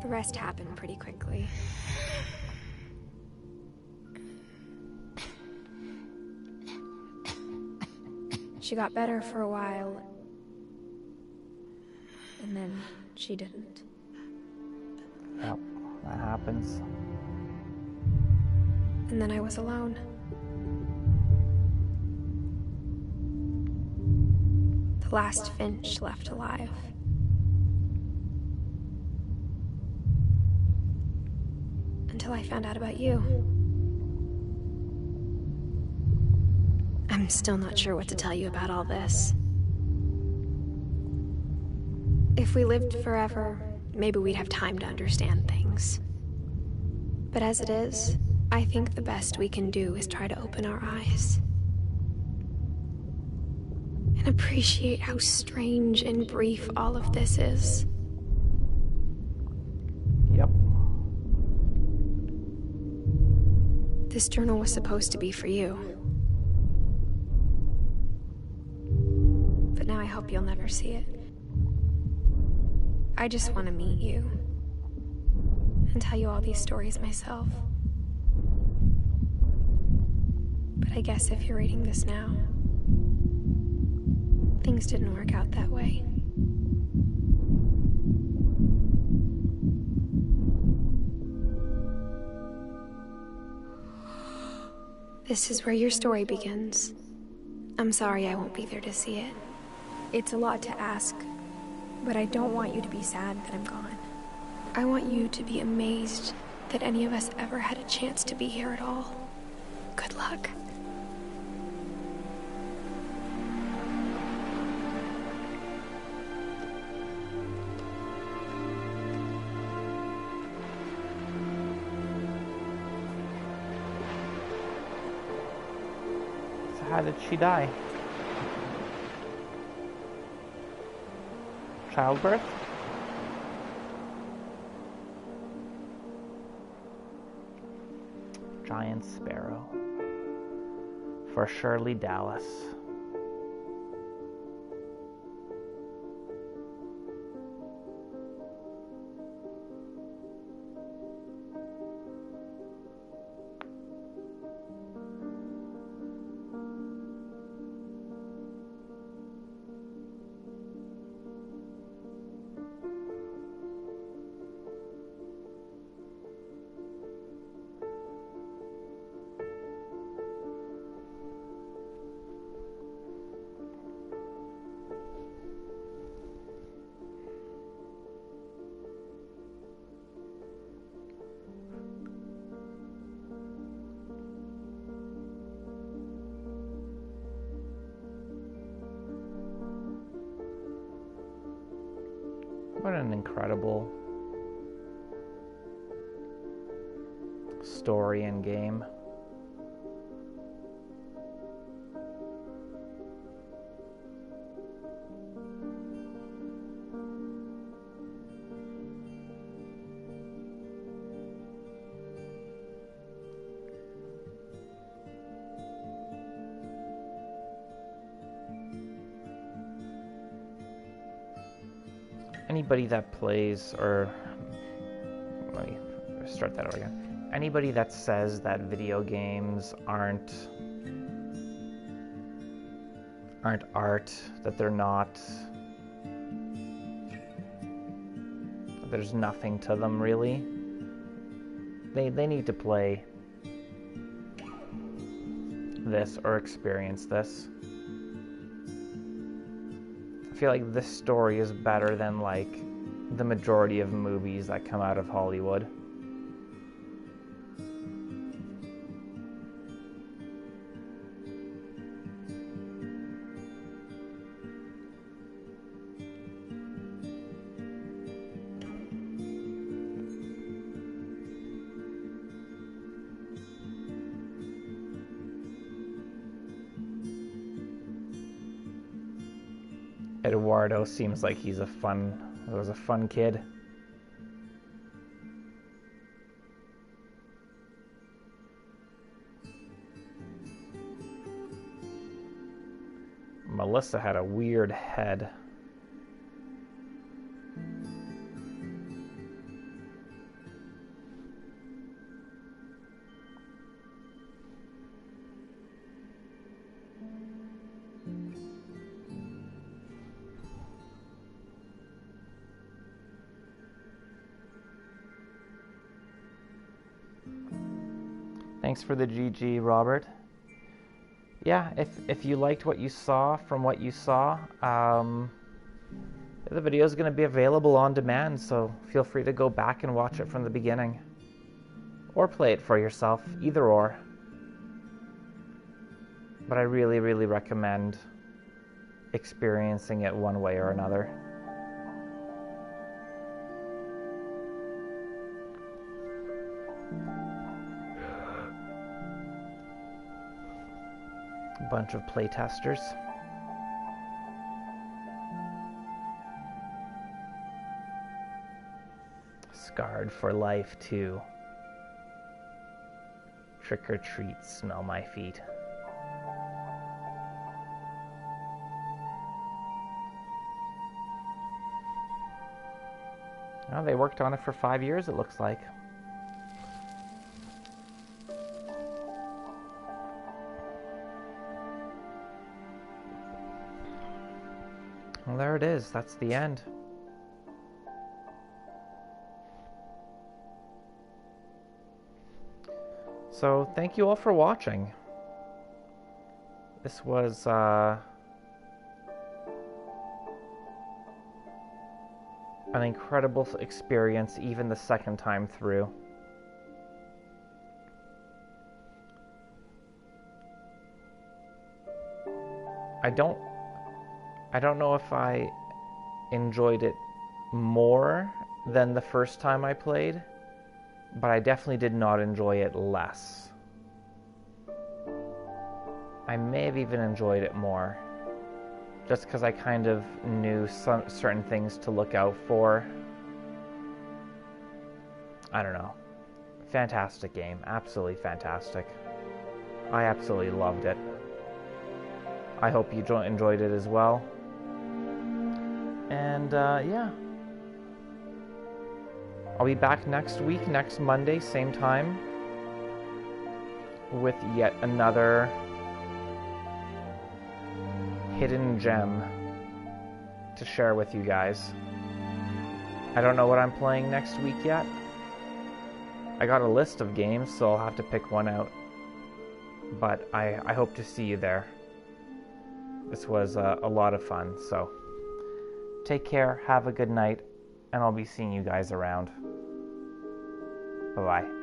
The rest happened pretty quickly. She got better for a while, and then she didn't. Yep, that happens. And then I was alone. The last Finch left alive. Until I found out about you. I'm still not sure what to tell you about all this. If we lived forever, maybe we'd have time to understand things. But as it is, I think the best we can do is try to open our eyes. And appreciate how strange and brief all of this is. Yep. This journal was supposed to be for you. But now I hope you'll never see it. I just want to meet you. And tell you all these stories myself. But I guess if you're reading this now, things didn't work out that way. This is where your story begins. I'm sorry I won't be there to see it. It's a lot to ask, but I don't want you to be sad that I'm gone. I want you to be amazed that any of us ever had a chance to be here at all. Good luck. How did she die? Childbirth? Giant Sparrow. For Shirley Dallas. What an incredible story in game. Anybody that plays, or let me start that over again. Anybody that says that video games aren't art, that they're not, there's nothing to them really, they need to play this or experience this. I feel like this story is better than like the majority of movies that come out of Hollywood. Eduardo seems like he's a fun kid. Melissa had a weird head. Thanks for the GG, Robert. Yeah, if you liked what you saw from what you saw, the video is going to be available on demand, so feel free to go back and watch it from the beginning. Or play it for yourself, either or. But I really, really recommend experiencing it one way or another. Bunch of playtesters. Scarred for life too. Trick or treat, smell my feet. Well, they worked on it for 5 years, it looks like. Well, there it is. That's the end. So, thank you all for watching. This was, an incredible experience, even the second time through. I don't know if I enjoyed it more than the first time I played, but I definitely did not enjoy it less. I may have even enjoyed it more, just because I kind of knew certain things to look out for. I don't know. Fantastic game. Absolutely fantastic. I absolutely loved it. I hope you enjoyed it as well. And, yeah. I'll be back next week, next Monday, same time, with yet another hidden gem to share with you guys. I don't know what I'm playing next week yet. I got a list of games, so I'll have to pick one out. But I hope to see you there. This was a lot of fun, so take care, have a good night, and I'll be seeing you guys around. Bye-bye.